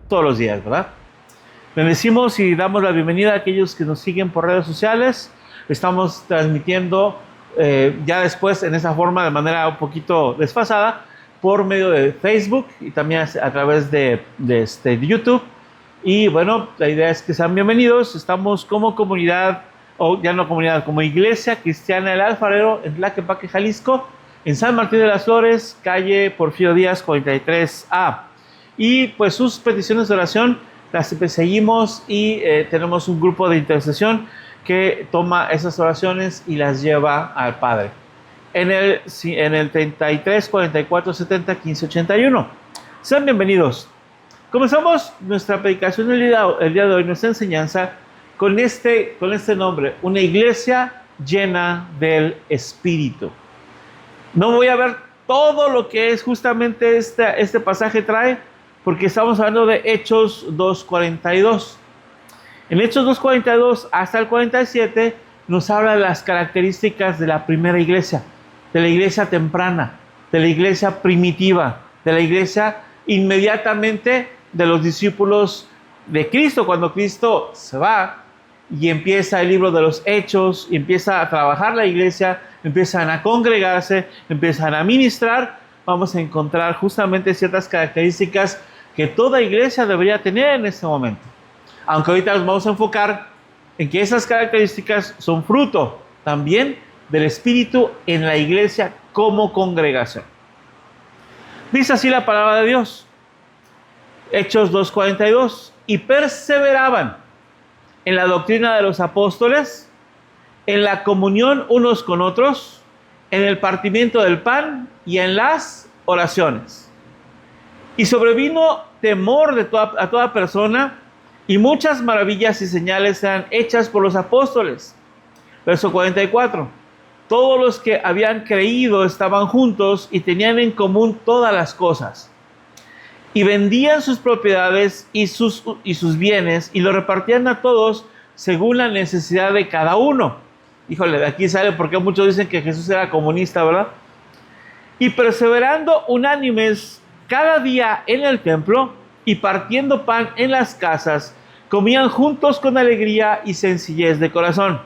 todos los días, ¿verdad? Bendecimos y damos la bienvenida a aquellos que nos siguen por redes sociales. Estamos transmitiendo ya después en esa forma de manera un poquito desfasada por medio de Facebook y también a través de YouTube. Y bueno, la idea es que sean bienvenidos. Estamos como comunidad, o ya no comunidad, como Iglesia Cristiana El Alfarero en Tlaquepaque, Jalisco, en San Martín de las Flores, calle Porfirio Díaz 43A. Y pues sus peticiones de oración las seguimos y tenemos un grupo de intercesión que toma esas oraciones y las lleva al Padre. En el 33 44 70 15 81. Sean bienvenidos. Comenzamos nuestra predicación el día de hoy, nuestra enseñanza, con este nombre: una iglesia llena del Espíritu. No voy a ver todo lo que es justamente este pasaje trae, porque estamos hablando de Hechos 2:42. En Hechos 2:42 hasta el 47 nos habla de las características de la primera iglesia, de la iglesia temprana, de la iglesia primitiva, de la iglesia inmediatamente de los discípulos de Cristo, cuando Cristo se va y empieza el libro de los Hechos y empieza a trabajar la iglesia, empiezan a congregarse, empiezan a ministrar. Vamos a encontrar justamente ciertas características que toda iglesia debería tener en este momento. Aunque ahorita nos vamos a enfocar en que esas características son fruto también del Espíritu en la iglesia como congregación. Dice así la palabra de Dios. Hechos 2:42. Y perseveraban en la doctrina de los apóstoles, en la comunión unos con otros, en el partimiento del pan y en las oraciones. Y sobrevino temor a toda persona, y muchas maravillas y señales eran hechas por los apóstoles. Verso 44. Todos los que habían creído estaban juntos y tenían en común todas las cosas. Y vendían sus propiedades y sus bienes y lo repartían a todos según la necesidad de cada uno. Híjole, de aquí sale porque muchos dicen que Jesús era comunista, ¿verdad? Y perseverando unánimes cada día en el templo y partiendo pan en las casas, comían juntos con alegría y sencillez de corazón,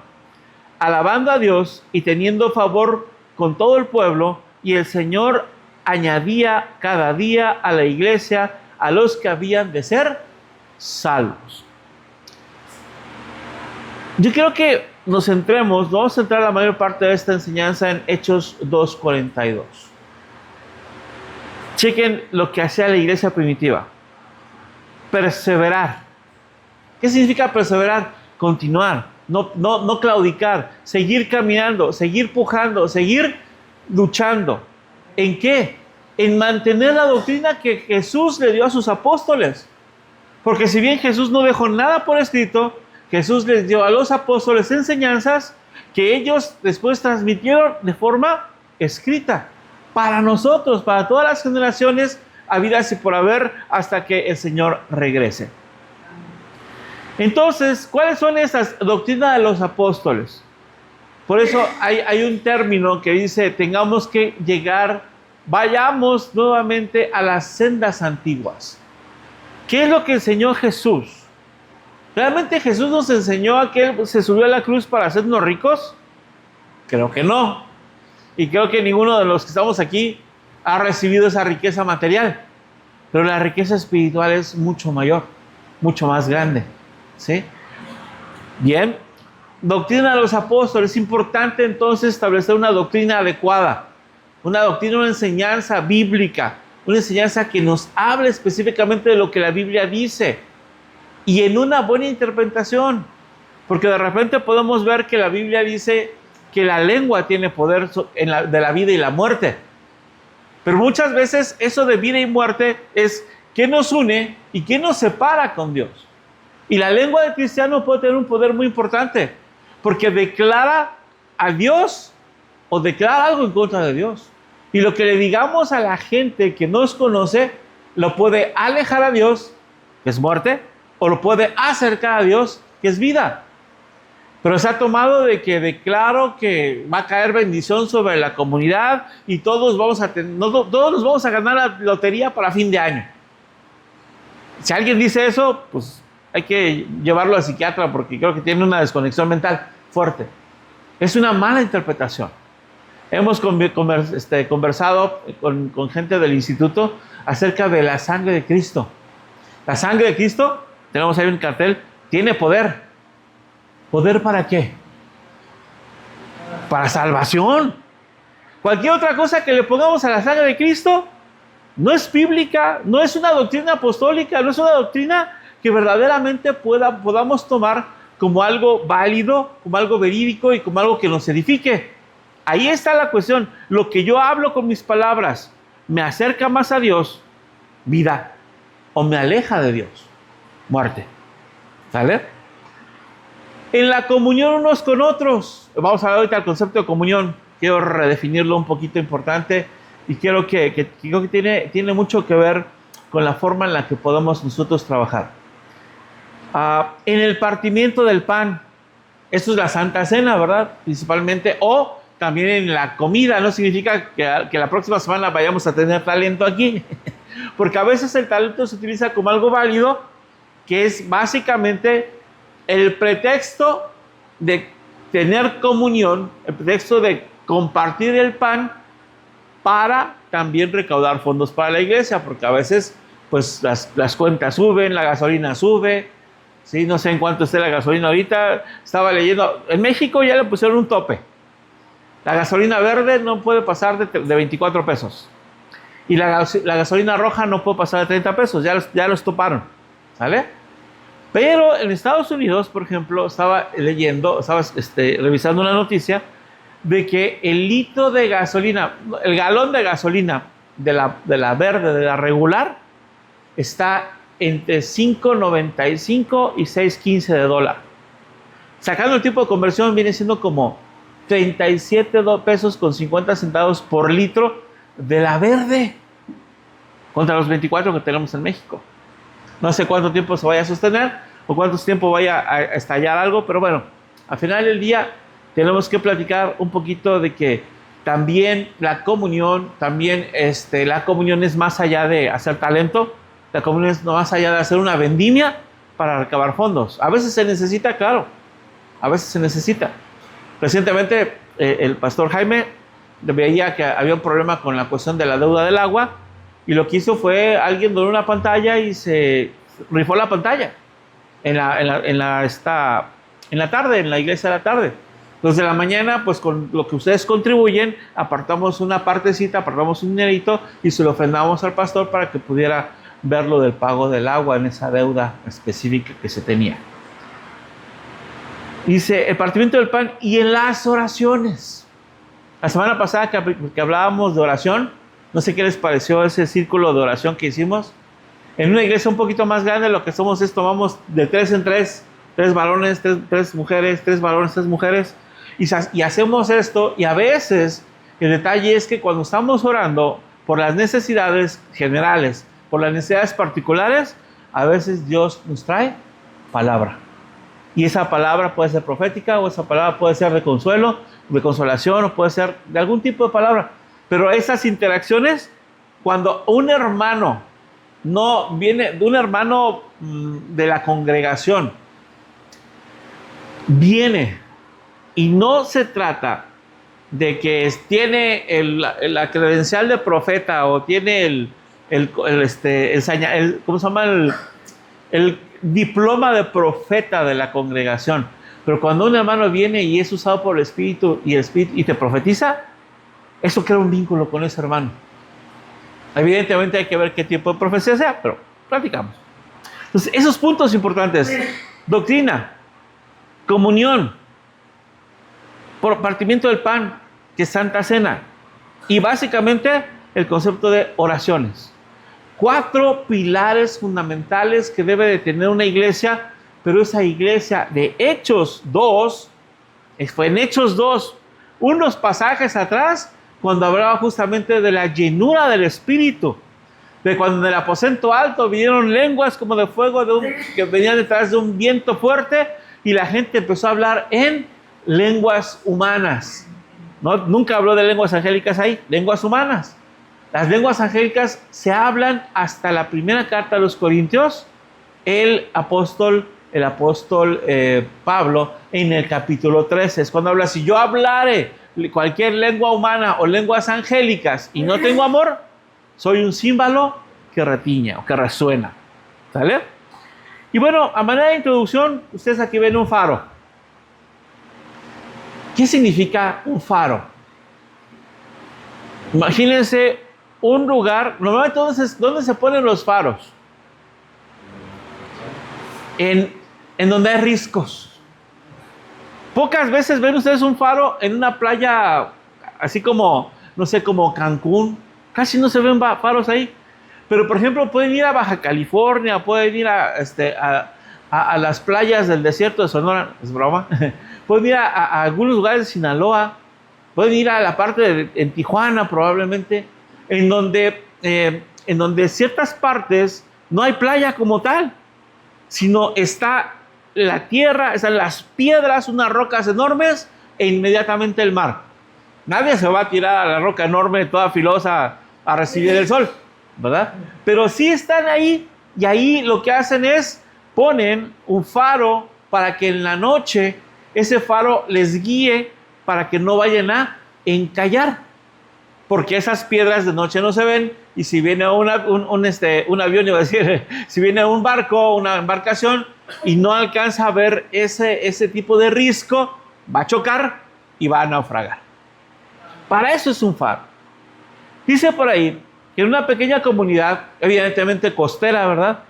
alabando a Dios y teniendo favor con todo el pueblo, y el Señor añadía cada día a la iglesia a los que habían de ser salvos. Yo quiero que nos centremos, vamos a centrar la mayor parte de esta enseñanza en Hechos 2:42. Chequen lo que hacía la iglesia primitiva. Perseverar. ¿Qué significa perseverar? Continuar, no claudicar, seguir caminando, seguir pujando, seguir luchando. ¿En qué? En mantener la doctrina que Jesús le dio a sus apóstoles. Porque si bien Jesús no dejó nada por escrito, Jesús les dio a los apóstoles enseñanzas que ellos después transmitieron de forma escrita para nosotros, para todas las generaciones habidas y por haber, hasta que el Señor regrese. Entonces, ¿cuáles son esas doctrinas de los apóstoles? Por eso hay un término que dice: tengamos que vayamos nuevamente a las sendas antiguas. ¿Qué es lo que enseñó Jesús? ¿Realmente Jesús nos enseñó a que Él se subió a la cruz para hacernos ricos? Creo que no. Y creo que ninguno de los que estamos aquí ha recibido esa riqueza material. Pero la riqueza espiritual es mucho mayor, mucho más grande. ¿Sí? Bien. Doctrina de los apóstoles. Es importante entonces establecer una doctrina adecuada. Una doctrina, una enseñanza bíblica. Una enseñanza que nos hable específicamente de lo que la Biblia dice. Y en una buena interpretación. Porque de repente podemos ver que la Biblia dice que la lengua tiene poder de la vida y la muerte. Pero muchas veces eso de vida y muerte es qué nos une y qué nos separa con Dios. Y la lengua del cristiano puede tener un poder muy importante, porque declara a Dios o declara algo en contra de Dios. Y lo que le digamos a la gente que nos conoce, lo puede alejar a Dios, que es muerte, o lo puede acercar a Dios, que es vida. Pero se ha tomado de que declaro que va a caer bendición sobre la comunidad y todos nos vamos a ganar la lotería para fin de año. Si alguien dice eso, pues hay que llevarlo al psiquiatra porque creo que tiene una desconexión mental fuerte. Es una mala interpretación. Hemos conversado con gente del instituto acerca de la sangre de Cristo. La sangre de Cristo, tenemos ahí un cartel, tiene poder. ¿Poder para qué? Para salvación. Cualquier otra cosa que le pongamos a la sangre de Cristo no es bíblica, no es una doctrina apostólica, no es una doctrina que verdaderamente podamos tomar como algo válido, como algo verídico y como algo que nos edifique. Ahí está la cuestión. Lo que yo hablo con mis palabras, ¿me acerca más a Dios, vida, o me aleja de Dios, muerte? ¿Sale? En la comunión unos con otros. Vamos a ver ahorita el concepto de comunión. Quiero redefinirlo un poquito importante y quiero que creo que tiene mucho que ver con la forma en la que podemos nosotros trabajar. En el partimiento del pan, esto es la Santa Cena, ¿verdad? Principalmente, o también en la comida. No significa que la próxima semana vayamos a tener talento aquí, porque a veces el talento se utiliza como algo válido, que es básicamente el pretexto de tener comunión, el pretexto de compartir el pan para también recaudar fondos para la iglesia, porque a veces pues las cuentas suben, la gasolina sube, ¿sí? No sé en cuánto esté la gasolina ahorita. Estaba leyendo, en México ya le pusieron un tope. La gasolina verde no puede pasar de 24 pesos. Y la gasolina roja no puede pasar de 30 pesos. Ya los toparon. ¿Sale? Pero en Estados Unidos, por ejemplo, estaba revisando una noticia de que el litro de gasolina, el galón de gasolina de la verde, de la regular, está entre $5.95 y $6.15 de dólar. Sacando el tipo de conversión, viene siendo como 37 pesos con 50 centavos por litro de la verde, contra los 24 que tenemos en México. No sé cuánto tiempo se vaya a sostener o cuánto tiempo vaya a estallar algo, pero bueno, al final del día tenemos que platicar un poquito de que también la comunión es más allá de hacer talento. La comunión es más allá de hacer una vendimia para recabar fondos. A veces se necesita, claro, a veces se necesita. Recientemente el pastor Jaime veía que había un problema con la cuestión de la deuda del agua, y lo que hizo fue alguien donó una pantalla y se rifó la pantalla en la tarde, en la iglesia de la tarde. Entonces de la mañana, pues con lo que ustedes contribuyen, apartamos una partecita, apartamos un dinerito y se lo ofrendamos al pastor para que pudiera ver lo del pago del agua en esa deuda específica que se tenía. Dice, el partimiento del pan y en las oraciones. La semana pasada que hablábamos de oración, no sé qué les pareció ese círculo de oración que hicimos. En una iglesia un poquito más grande, lo que somos es tomamos de 3 en 3, 3 varones, 3 mujeres, 3 varones, 3 mujeres, y hacemos esto. Y a veces el detalle es que cuando estamos orando por las necesidades generales, por las necesidades particulares, a veces Dios nos trae palabra. Y esa palabra puede ser profética, o esa palabra puede ser de consuelo, de consolación, o puede ser de algún tipo de palabra. Pero esas interacciones, cuando un hermano no viene, de un hermano de la congregación, viene y no se trata de que tiene la credencial de profeta o tiene ¿cómo se llama? El diploma de profeta de la congregación. Pero cuando un hermano viene y es usado por el Espíritu y te profetiza, eso crea un vínculo con ese hermano. Evidentemente hay que ver qué tipo de profecía sea, pero platicamos. Entonces, esos puntos importantes: doctrina, comunión, partimiento del pan, que es Santa Cena, y básicamente el concepto de oraciones. 4 pilares fundamentales que debe de tener una iglesia, pero esa iglesia de Hechos 2, fue en Hechos 2, unos pasajes atrás, cuando hablaba justamente de la llenura del Espíritu, de cuando en el aposento alto vinieron lenguas como de fuego que venían detrás de un viento fuerte, y la gente empezó a hablar en lenguas humanas. ¿No? Nunca habló de lenguas angélicas ahí, lenguas humanas. Las lenguas angélicas se hablan hasta la primera carta a los Corintios, el apóstol Pablo en el capítulo 13. Es cuando habla, si yo hablare cualquier lengua humana o lenguas angélicas y no tengo amor, soy un címbalo que retiña o que resuena. ¿Sale? Y bueno, a manera de introducción, ustedes aquí ven un faro. ¿Qué significa un faro? Imagínense un lugar, normalmente ¿dónde se ponen los faros? En donde hay riscos. Pocas veces ven ustedes un faro en una playa así como, no sé, como Cancún. Casi no se ven faros ahí. Pero, por ejemplo, pueden ir a Baja California, pueden ir a las playas del desierto de Sonora, es broma. Pueden ir a algunos lugares de Sinaloa, pueden ir a la parte en Tijuana probablemente, en donde ciertas partes no hay playa como tal, sino está la tierra, están las piedras, unas rocas enormes e inmediatamente el mar. Nadie se va a tirar a la roca enorme toda filosa a recibir el sol, ¿verdad? Pero sí están ahí, y ahí lo que hacen es ponen un faro para que en la noche ese faro les guíe para que no vayan a encallar, porque esas piedras de noche no se ven, y si viene un avión, iba a decir, si viene un barco, una embarcación, y no alcanza a ver ese tipo de risco, va a chocar y va a naufragar. Para eso es un faro. Dice por ahí que en una pequeña comunidad, evidentemente costera, ¿verdad?,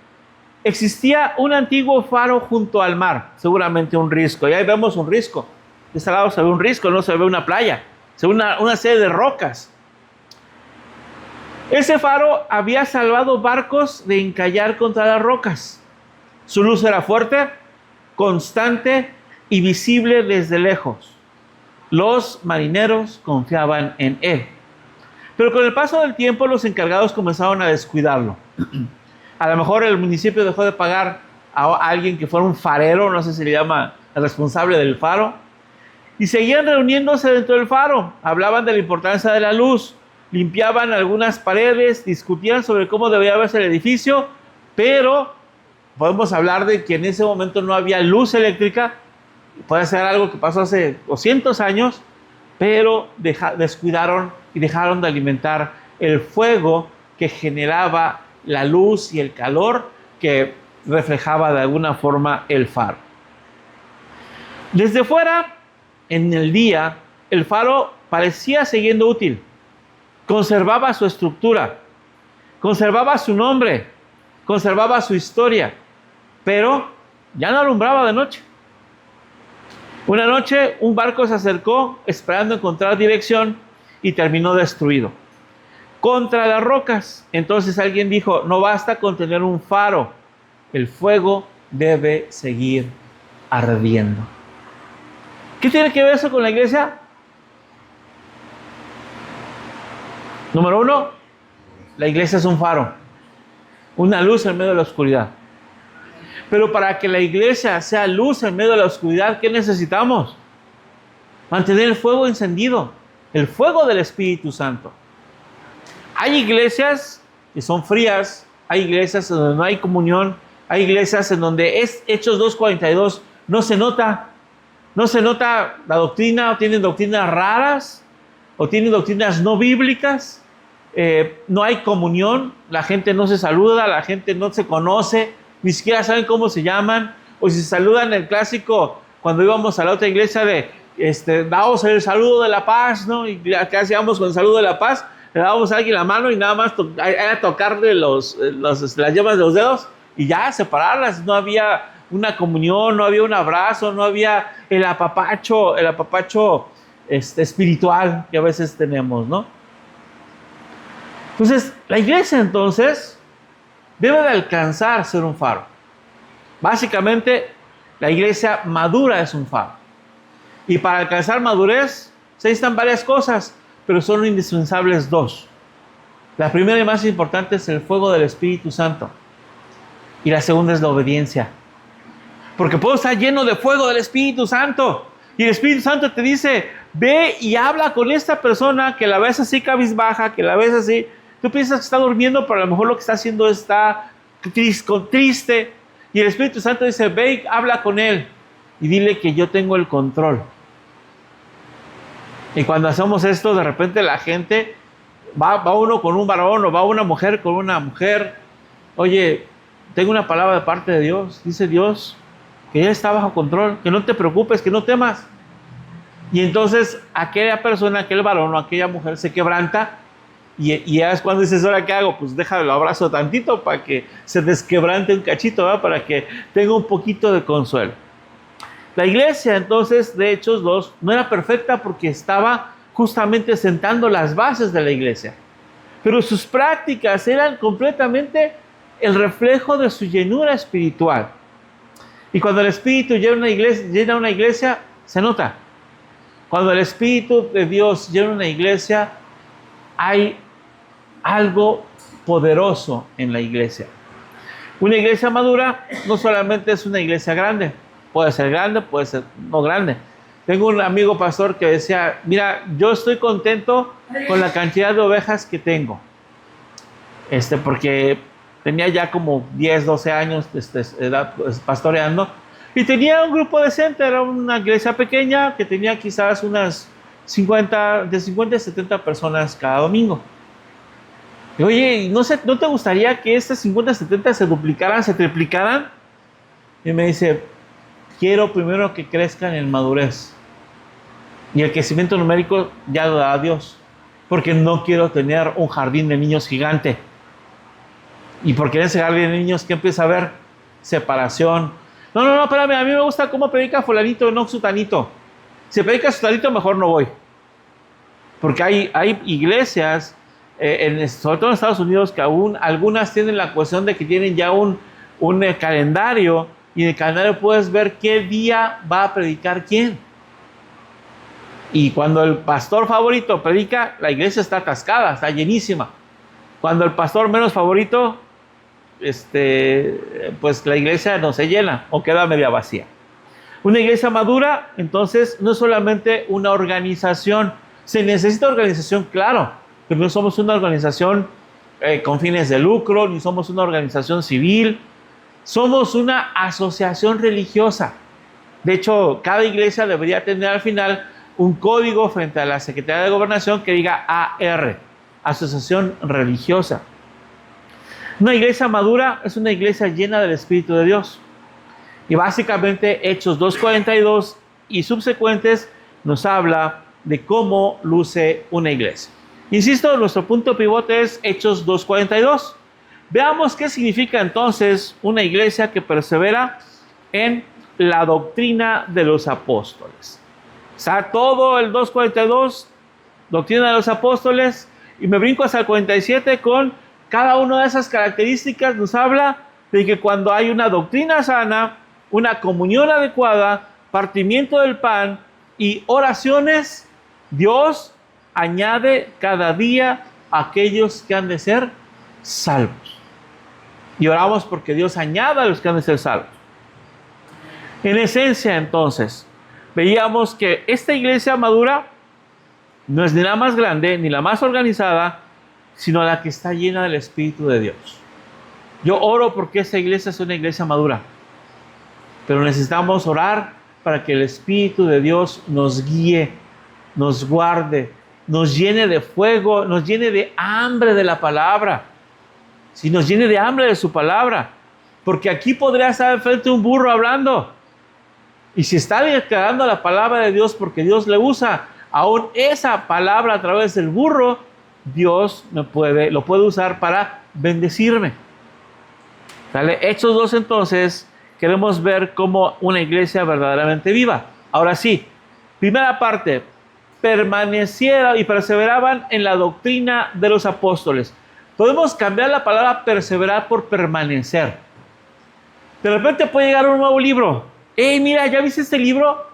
existía un antiguo faro junto al mar, seguramente un risco. Y ahí vemos un risco. De este lado se ve un risco, no se ve una playa, se ve una serie de rocas. Ese faro había salvado barcos de encallar contra las rocas. Su luz era fuerte, constante y visible desde lejos. Los marineros confiaban en él. Pero con el paso del tiempo, los encargados comenzaron a descuidarlo. A lo mejor el municipio dejó de pagar a alguien que fuera un farero, no sé si le llama el responsable del faro, y seguían reuniéndose dentro del faro. Hablaban de la importancia de la luz, limpiaban algunas paredes, discutían sobre cómo debía verse el edificio, pero podemos hablar de que en ese momento no había luz eléctrica. Puede ser algo que pasó hace 200 años, pero descuidaron y dejaron de alimentar el fuego que generaba la luz y el calor que reflejaba de alguna forma el faro. Desde fuera, en el día, el faro parecía siguiendo útil. Conservaba su estructura, conservaba su nombre, conservaba su historia, pero ya no alumbraba de noche. Una noche un barco se acercó esperando encontrar dirección y terminó destruido contra las rocas. Entonces alguien dijo, no basta con tener un faro, el fuego debe seguir ardiendo. ¿Qué tiene que ver eso con la iglesia? Número uno, la iglesia es un faro, una luz en medio de la oscuridad. Pero para que la iglesia sea luz en medio de la oscuridad, ¿qué necesitamos? Mantener el fuego encendido, el fuego del Espíritu Santo. Hay iglesias que son frías, hay iglesias en donde no hay comunión, hay iglesias en donde Hechos 2:42 no se nota la doctrina, o tienen doctrinas raras, o tienen doctrinas no bíblicas, no hay comunión, la gente no se saluda, la gente no se conoce, ni siquiera saben cómo se llaman, o si se saludan el clásico, cuando íbamos a la otra iglesia de, damos el saludo de la paz, ¿no? Y acá hacíamos con el saludo de la paz, le dábamos a alguien la mano y nada más era tocarle las yemas de los dedos y ya separarlas. No había una comunión, no había un abrazo, no había el apapacho espiritual que a veces tenemos, ¿no? Entonces, la iglesia entonces debe de alcanzar ser un faro. Básicamente, la iglesia madura es un faro. Y para alcanzar madurez se necesitan varias cosas, pero son indispensables dos. La primera y más importante es el fuego del Espíritu Santo. Y la segunda es la obediencia. Porque puedo estar lleno de fuego del Espíritu Santo. Y el Espíritu Santo te dice, ve y habla con esta persona que la ves así cabizbaja, que la ves así. Tú piensas que está durmiendo, pero a lo mejor lo que está haciendo está triste. Y el Espíritu Santo dice, ve y habla con él y dile que yo tengo el control. Y cuando hacemos esto, de repente la gente, va uno con un varón o va una mujer con una mujer. Oye, tengo una palabra de parte de Dios. Dice Dios que Él está bajo control, que no te preocupes, que no temas. Y entonces aquella persona, aquel varón o aquella mujer se quebranta. Y ya es cuando dices, ¿ahora qué hago? Pues déjalo, lo abrazo tantito para que se desquebrante un cachito, ¿verdad? Para que tenga un poquito de consuelo. La iglesia, entonces, de Hechos 2, no era perfecta porque estaba justamente sentando las bases de la iglesia. Pero sus prácticas eran completamente el reflejo de su llenura espiritual. Y cuando el Espíritu llena una iglesia, se nota. Cuando el Espíritu de Dios llena una iglesia, hay algo poderoso en la iglesia. Una iglesia madura no solamente es una iglesia grande, puede ser grande, puede ser no grande. Tengo un amigo pastor que decía, mira, yo estoy contento con la cantidad de ovejas que tengo. Porque tenía ya como 10, 12 años edad, pastoreando, y tenía un grupo decente, era una iglesia pequeña que tenía quizás unas 50 a 70 personas cada domingo. Y, oye, ¿no te gustaría que estas 50, 70 se duplicaran, se triplicaran? Y me dice, quiero primero que crezcan en madurez. Y el crecimiento numérico ya lo da Dios. Porque no quiero tener un jardín de niños gigante. Y porque en ese jardín de niños, ¿qué empieza a haber? Separación. No, espérame, a mí me gusta cómo predica fulanito, no sutanito. Si predica sutanito, mejor no voy. Porque hay iglesias, sobre todo en Estados Unidos, que aún algunas tienen la cuestión de que tienen ya un calendario, y en el calendario puedes ver qué día va a predicar quién. Y cuando el pastor favorito predica, la iglesia está atascada, está llenísima. Cuando el pastor menos favorito, pues la iglesia no se llena o queda media vacía. Una iglesia madura, entonces, no es solamente una organización. Se necesita organización, claro, pero no somos una organización con fines de lucro, ni somos una organización civil. Somos una asociación religiosa. De hecho, cada iglesia debería tener al final un código frente a la Secretaría de Gobernación que diga AR, Asociación Religiosa. Una iglesia madura es una iglesia llena del Espíritu de Dios. Y básicamente Hechos 2:42 y subsecuentes nos habla de cómo luce una iglesia. Insisto, nuestro punto pivote es Hechos 2:42. Veamos qué significa entonces una iglesia que persevera en la doctrina de los apóstoles. Está todo el 2:42, doctrina de los apóstoles, y me brinco hasta el 47 con cada una de esas características. Nos habla de que cuando hay una doctrina sana, una comunión adecuada, partimiento del pan y oraciones, Dios añade cada día a aquellos que han de ser salvos. Y oramos porque Dios añada a los que han de ser salvos. En esencia, entonces, veíamos que esta iglesia madura no es ni la más grande ni la más organizada, sino la que está llena del Espíritu de Dios. Yo oro porque esta iglesia es una iglesia madura, pero necesitamos orar para que el Espíritu de Dios nos guíe, nos guarde, nos llene de fuego, nos llene de hambre de la palabra. Si nos llene de hambre de su palabra, porque aquí podría estar enfrente un burro hablando, y si está declarando la palabra de Dios porque Dios le usa aún esa palabra a través del burro, Dios lo puede usar para bendecirme. ¿Sale? Hechos 2, entonces queremos ver cómo una iglesia verdaderamente viva. Ahora sí, primera parte, permanecieron y perseveraban en la doctrina de los apóstoles. Podemos cambiar la palabra perseverar por permanecer. De repente puede llegar un nuevo libro. Mira, ¿ya viste este libro?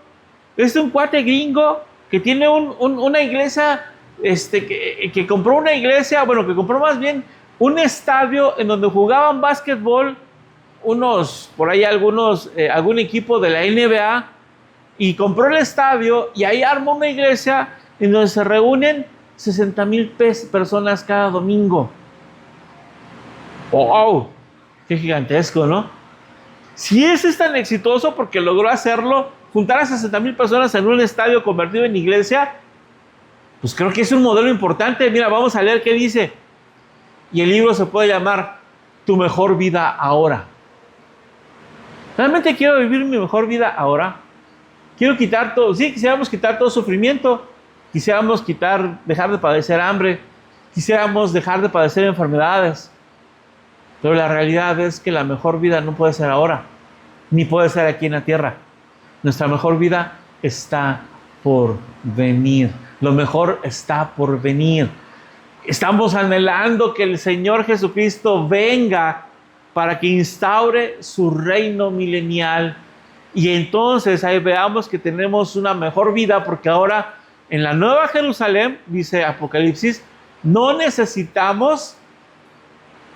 Es de un cuate gringo que tiene una iglesia, que compró una iglesia, bueno, que compró más bien un estadio en donde jugaban básquetbol, algún equipo de la NBA, y compró el estadio y ahí armó una iglesia en donde se reúnen 60,000 personas cada domingo. ¡Wow! ¡Qué gigantesco!, ¿no? Si ese es tan exitoso porque logró hacerlo, juntar a 60,000 personas en un estadio convertido en iglesia, pues creo que es un modelo importante. Mira, vamos a leer qué dice. Y el libro se puede llamar Tu mejor vida ahora. ¿Realmente quiero vivir mi mejor vida ahora? Quiero quitar todo. Sí, quisiéramos quitar todo sufrimiento. Quisiéramos dejar de padecer hambre. Quisiéramos dejar de padecer enfermedades. Pero la realidad es que la mejor vida no puede ser ahora, ni puede ser aquí en la tierra. Nuestra mejor vida está por venir. Lo mejor está por venir. Estamos anhelando que el Señor Jesucristo venga para que instaure su reino milenial. Y entonces ahí veamos que tenemos una mejor vida, porque ahora en la Nueva Jerusalén, dice Apocalipsis, no necesitamos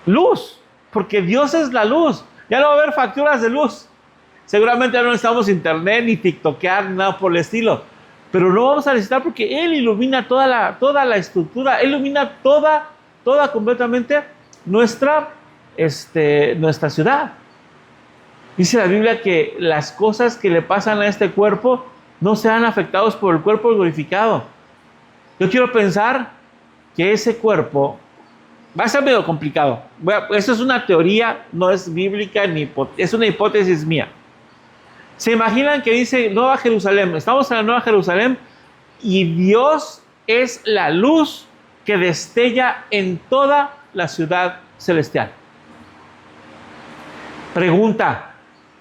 luz, porque Dios es la luz. Ya no va a haber facturas de luz. Seguramente ya no necesitamos internet, ni tiktokear, ni nada por el estilo. Pero no vamos a necesitar porque Él ilumina toda la estructura. Él ilumina toda completamente nuestra ciudad. Dice la Biblia que las cosas que le pasan a este cuerpo no sean afectados por el cuerpo glorificado. Yo quiero pensar que ese cuerpo va a ser medio complicado. Eso es una teoría, no es bíblica, es una hipótesis mía. ¿Se imaginan que dice Nueva Jerusalén? Estamos en la Nueva Jerusalén y Dios es la luz que destella en toda la ciudad celestial. Pregunta,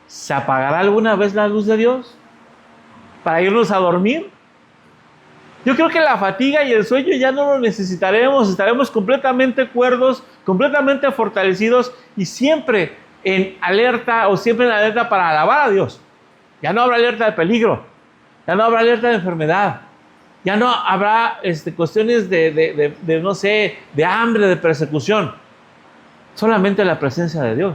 ¿se apagará alguna vez la luz de Dios para irnos a dormir? Yo creo que la fatiga y el sueño ya no lo necesitaremos. Estaremos completamente cuerdos, completamente fortalecidos y siempre en alerta para alabar a Dios. Ya no habrá alerta de peligro, ya no habrá alerta de enfermedad, ya no habrá cuestiones de hambre, de persecución. Solamente la presencia de Dios.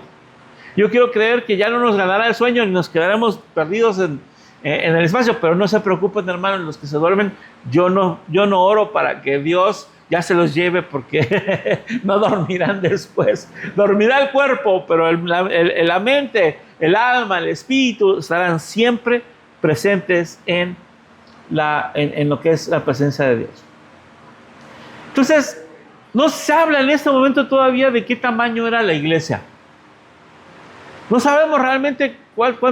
Yo quiero creer que ya no nos ganará el sueño ni nos quedaremos perdidos en el espacio, pero no se preocupen, hermanos, los que se duermen. Yo no oro para que Dios ya se los lleve, porque no dormirán después. Dormirá el cuerpo, pero la mente, el alma, el espíritu estarán siempre presentes en lo que es la presencia de Dios. Entonces, no se habla en este momento todavía de qué tamaño era la iglesia. No sabemos realmente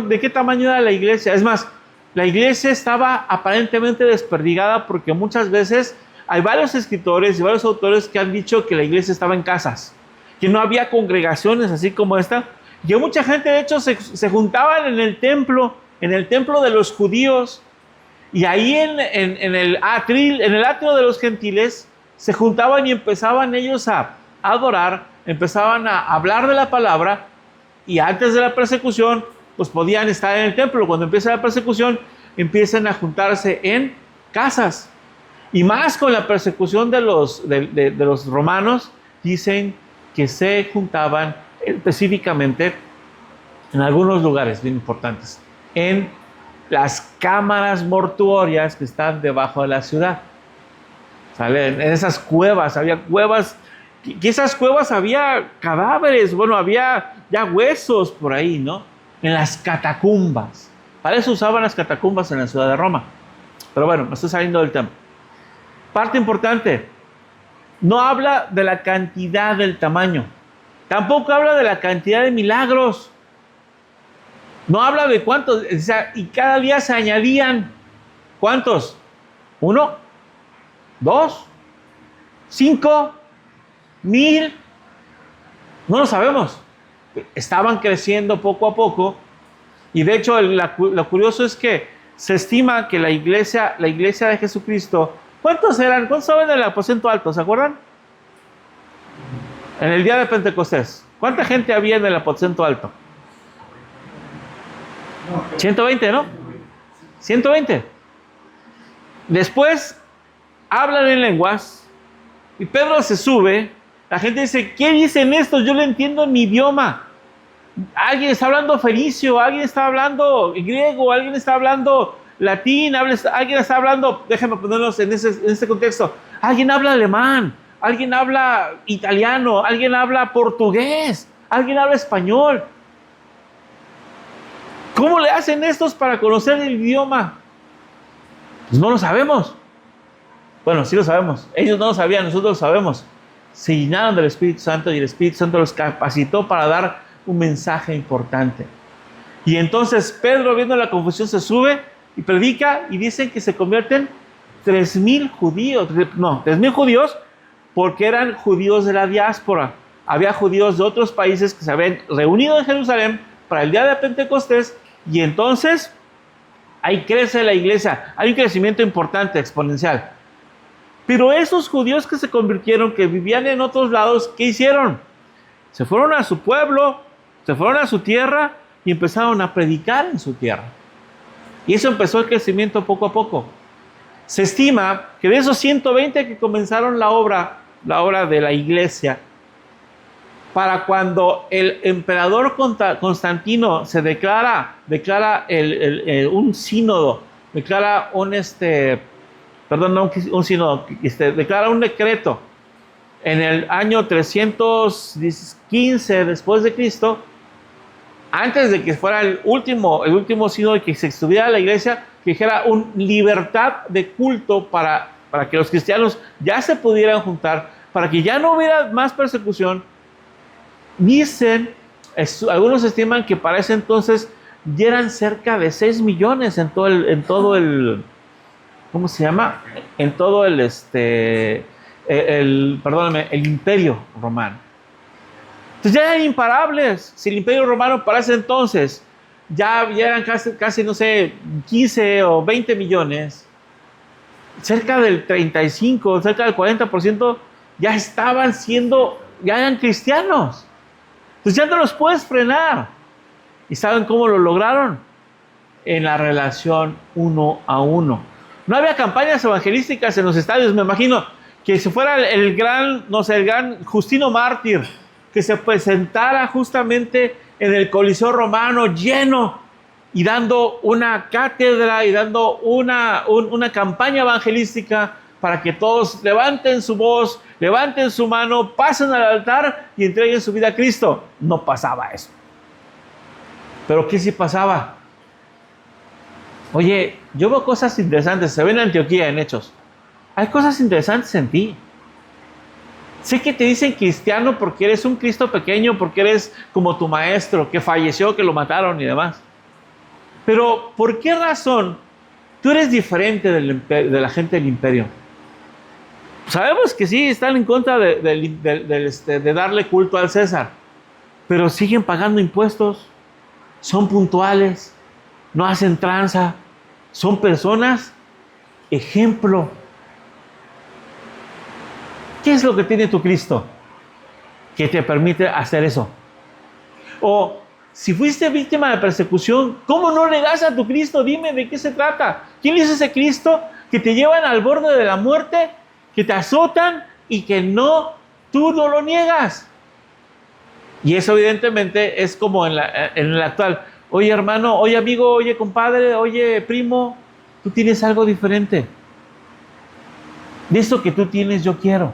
de qué tamaño era la iglesia. Es más, la iglesia estaba aparentemente desperdigada, porque muchas veces hay varios escritores y varios autores que han dicho que la iglesia estaba en casas, que no había congregaciones así como esta, y que mucha gente de hecho se juntaban en el templo de los judíos, y ahí en el atrio de los gentiles se juntaban y empezaban ellos a adorar, empezaban a hablar de la palabra. Y antes de la persecución, pues podían estar en el templo. Cuando empieza la persecución, empiezan a juntarse en casas. Y más con la persecución de los romanos, dicen que se juntaban específicamente en algunos lugares bien importantes, en las cámaras mortuorias que están debajo de la ciudad. ¿Sale? En esas cuevas, había cuevas, que esas cuevas había cadáveres, había ya huesos por ahí, ¿no? En las catacumbas. Para eso usaban las catacumbas en la ciudad de Roma. Pero bueno, me estoy saliendo del tema. Parte importante, no habla de la cantidad del tamaño. Tampoco habla de la cantidad de milagros. No habla de cuántos, o sea, y cada día se añadían. ¿Cuántos? 1, 2, 5, 1000. No lo sabemos. Estaban creciendo poco a poco. Y de hecho, lo curioso es que se estima que la iglesia de Jesucristo, ¿cuántos eran? ¿Cuántos estaban en el aposento alto? ¿Se acuerdan? En el día de Pentecostés. ¿Cuánta gente había en el aposento alto? 120, ¿no? 120. Después hablan en lenguas y Pedro se sube. La gente dice, ¿qué dicen estos? Yo no entiendo en mi idioma. Alguien está hablando fenicio, alguien está hablando griego, alguien está hablando latín, alguien está hablando, déjenme ponernos en este contexto, alguien habla alemán, alguien habla italiano, alguien habla portugués, alguien habla español. ¿Cómo le hacen estos para conocer el idioma? Pues no lo sabemos. Bueno, sí lo sabemos. Ellos no lo sabían, nosotros lo sabemos. Se llenaron del Espíritu Santo y el Espíritu Santo los capacitó para dar un mensaje importante. Y entonces Pedro, viendo la confusión, se sube y predica, y dicen que se convierten 3,000 judíos. No, 3,000 judíos, porque eran judíos de la diáspora. Había judíos de otros países que se habían reunido en Jerusalén para el día de Pentecostés, y entonces ahí crece la iglesia. Hay un crecimiento importante, exponencial. Pero esos judíos que se convirtieron, que vivían en otros lados, ¿qué hicieron? Se fueron a su pueblo, se fueron a su tierra y empezaron a predicar en su tierra. Y eso empezó el crecimiento poco a poco. Se estima que de esos 120 que comenzaron la obra de la iglesia, para cuando el emperador Constantino se declara un sínodo, declara declara un decreto en el año 315 después de Cristo, antes de que fuera el último sínodo que se estuviera la iglesia, que dijera una libertad de culto para que los cristianos ya se pudieran juntar, para que ya no hubiera más persecución. Dicen, algunos estiman que para ese entonces ya eran cerca de 6 millones en todo el ¿cómo se llama? En todo el Imperio Romano. Entonces ya eran imparables. Si el Imperio Romano para ese entonces ya eran casi, no sé, 15 o 20 millones, cerca del 35, cerca del 40% ya eran cristianos. Entonces ya no los puedes frenar. ¿Y saben cómo lo lograron? En la relación uno a uno. No había campañas evangelísticas en los estadios. Me imagino que si fuera el gran Justino Mártir, que se presentara justamente en el Coliseo Romano lleno y dando una cátedra y dando una campaña evangelística para que todos levanten su voz, levanten su mano, pasen al altar y entreguen su vida a Cristo. No pasaba eso. Pero ¿qué sí pasaba? Oye, yo veo cosas interesantes. Se ve en Antioquía, en Hechos. Hay cosas interesantes en ti. Sé que te dicen cristiano porque eres un Cristo pequeño, porque eres como tu maestro que falleció, que lo mataron y demás. Pero ¿por qué razón tú eres diferente de la gente del imperio? Sabemos que sí, están en contra de darle culto al César, pero siguen pagando impuestos, son puntuales, no hacen tranza, son personas ejemplo. ¿Qué es lo que tiene tu Cristo que te permite hacer eso? O si fuiste víctima de persecución, ¿cómo no negas a tu Cristo? Dime de qué se trata. ¿Quién es ese Cristo que te llevan al borde de la muerte, que te azotan y que tú no lo niegas? Y eso evidentemente es como en el actual. Oye hermano, oye amigo, oye compadre, oye primo, tú tienes algo diferente. De eso que tú tienes yo quiero.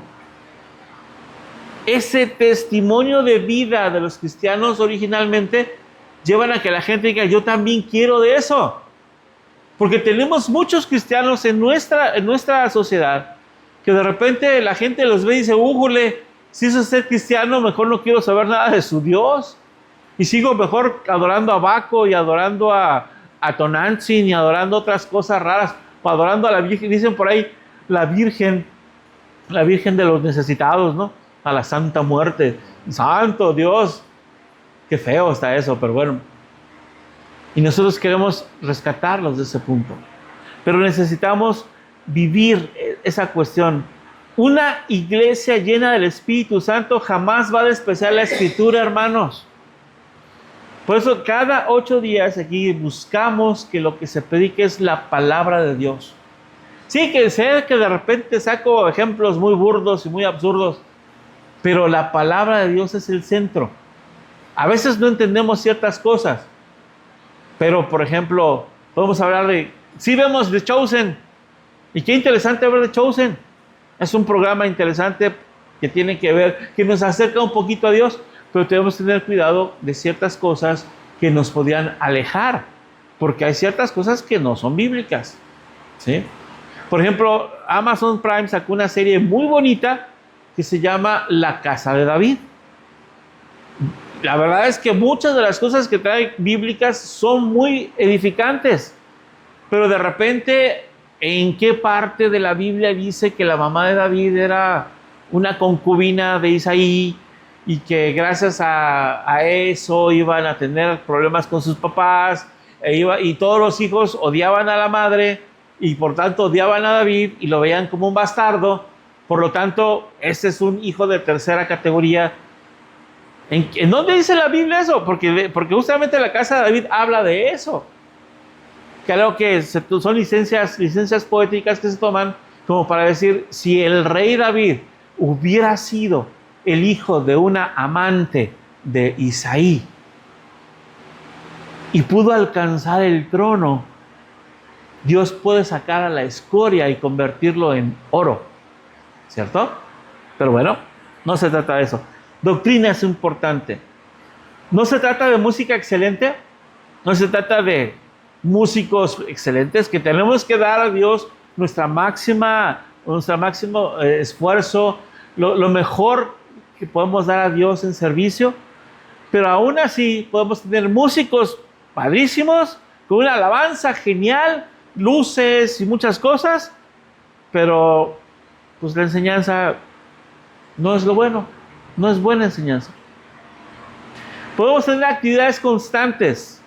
Ese testimonio de vida de los cristianos originalmente llevan a que la gente diga, yo también quiero de eso. Porque tenemos muchos cristianos en nuestra sociedad que de repente la gente los ve y dice, újule, si eso es ser cristiano, mejor no quiero saber nada de su Dios. Y sigo mejor adorando a Baco y adorando a Tonantzin y adorando otras cosas raras, o adorando a la Virgen. Dicen por ahí, la Virgen de los necesitados, ¿no? A la Santa Muerte. Santo Dios. Qué feo está eso, pero bueno. Y nosotros queremos rescatarlos de ese punto. Pero necesitamos vivir esa cuestión. Una iglesia llena del Espíritu Santo jamás va a despreciar la Escritura, hermanos. Por eso cada 8 días aquí buscamos que lo que se predique es la palabra de Dios. Sí, que sé que de repente saco ejemplos muy burdos y muy absurdos, pero la palabra de Dios es el centro. A veces no entendemos ciertas cosas, pero por ejemplo, podemos hablar sí vemos The Chosen, y qué interesante ver The Chosen. Es un programa interesante que tiene que ver, que nos acerca un poquito a Dios, pero tenemos que tener cuidado de ciertas cosas que nos podían alejar, porque hay ciertas cosas que no son bíblicas, ¿sí? Por ejemplo, Amazon Prime sacó una serie muy bonita que se llama La Casa de David. La verdad es que muchas de las cosas que trae bíblicas son muy edificantes, pero de repente, ¿en qué parte de la Biblia dice que la mamá de David era una concubina de Isaí y que gracias a eso iban a tener problemas con sus papás y todos los hijos odiaban a la madre y por tanto odiaban a David y lo veían como un bastardo? Por lo tanto, este es un hijo de tercera categoría. ¿En dónde dice la Biblia eso? Porque justamente la casa de David habla de eso. Creo que son licencias poéticas que se toman como para decir, si el rey David hubiera sido el hijo de una amante de Isaí y pudo alcanzar el trono, Dios puede sacar a la escoria y convertirlo en oro, ¿cierto? Pero bueno, no se trata de eso. Doctrina es importante. No se trata de música excelente, no se trata de músicos excelentes, que tenemos que dar a Dios nuestro máximo esfuerzo, lo mejor que podemos dar a Dios en servicio, pero aún así podemos tener músicos padrísimos, con una alabanza genial, luces y muchas cosas, pero pues la enseñanza no es lo bueno, no es buena enseñanza. Podemos tener actividades constantes.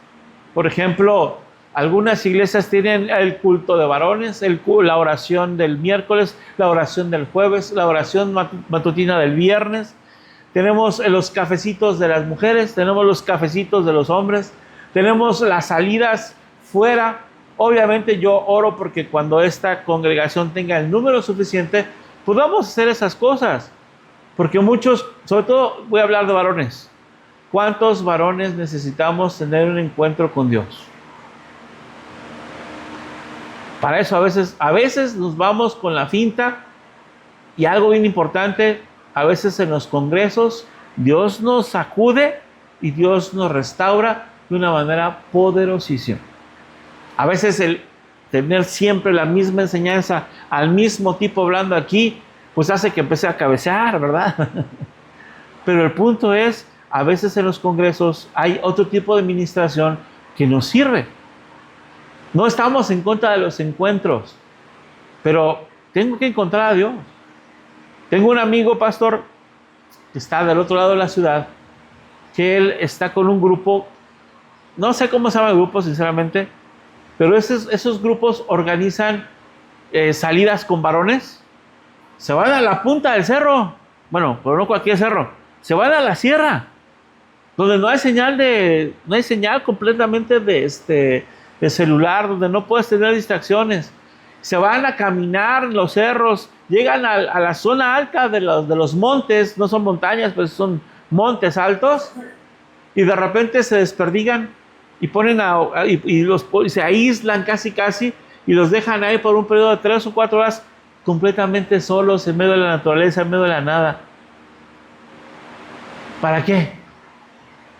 Por ejemplo, algunas iglesias tienen el culto de varones, la oración del miércoles, la oración del jueves, la oración matutina del viernes. Tenemos los cafecitos de las mujeres, tenemos los cafecitos de los hombres, tenemos las salidas fuera. Obviamente yo oro porque cuando esta congregación tenga el número suficiente, podamos hacer esas cosas. Porque muchos, sobre todo voy a hablar de varones. ¿Cuántos varones necesitamos tener un encuentro con Dios? Para eso a veces nos vamos con la finta, y algo bien importante, a veces en los congresos Dios nos sacude y Dios nos restaura de una manera poderosísima. A veces el tener siempre la misma enseñanza al mismo tipo hablando aquí, pues hace que empiece a cabecear, ¿verdad? Pero el punto es, a veces en los congresos hay otro tipo de administración que nos sirve. No estamos en contra de los encuentros, pero tengo que encontrar a Dios. Tengo un amigo pastor que está del otro lado de la ciudad, que él está con un grupo, no sé cómo se llama el grupo sinceramente, pero esos grupos organizan salidas con varones. Se van a la punta del cerro, bueno, pero no cualquier cerro, se van a la sierra, donde no hay señal completamente de celular, donde no puedes tener distracciones. Se van a caminar en los cerros, llegan a la zona alta de los montes, no son montañas, pues son montes altos, y de repente se desperdigan y se aíslan casi, y los dejan ahí por un periodo de 3 o 4 horas completamente solos en medio de la naturaleza, en medio de la nada. ¿Para qué?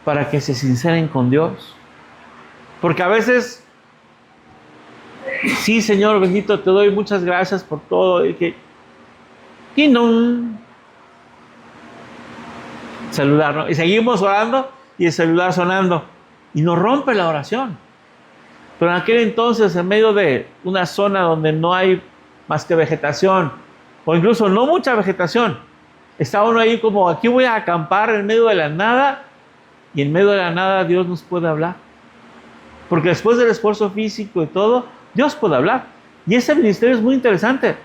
Para que se sinceren con Dios. Porque a veces, sí, Señor bendito, te doy muchas gracias por todo. Y no. Celular, ¿no? Y seguimos orando y el celular sonando. Y nos rompe la oración. Pero en aquel entonces, en medio de una zona donde no hay más que vegetación, o incluso no mucha vegetación, está uno ahí como, aquí voy a acampar en medio de la nada, y en medio de la nada Dios nos puede hablar. Porque después del esfuerzo físico y todo, Dios puede hablar. Y ese ministerio es muy interesante.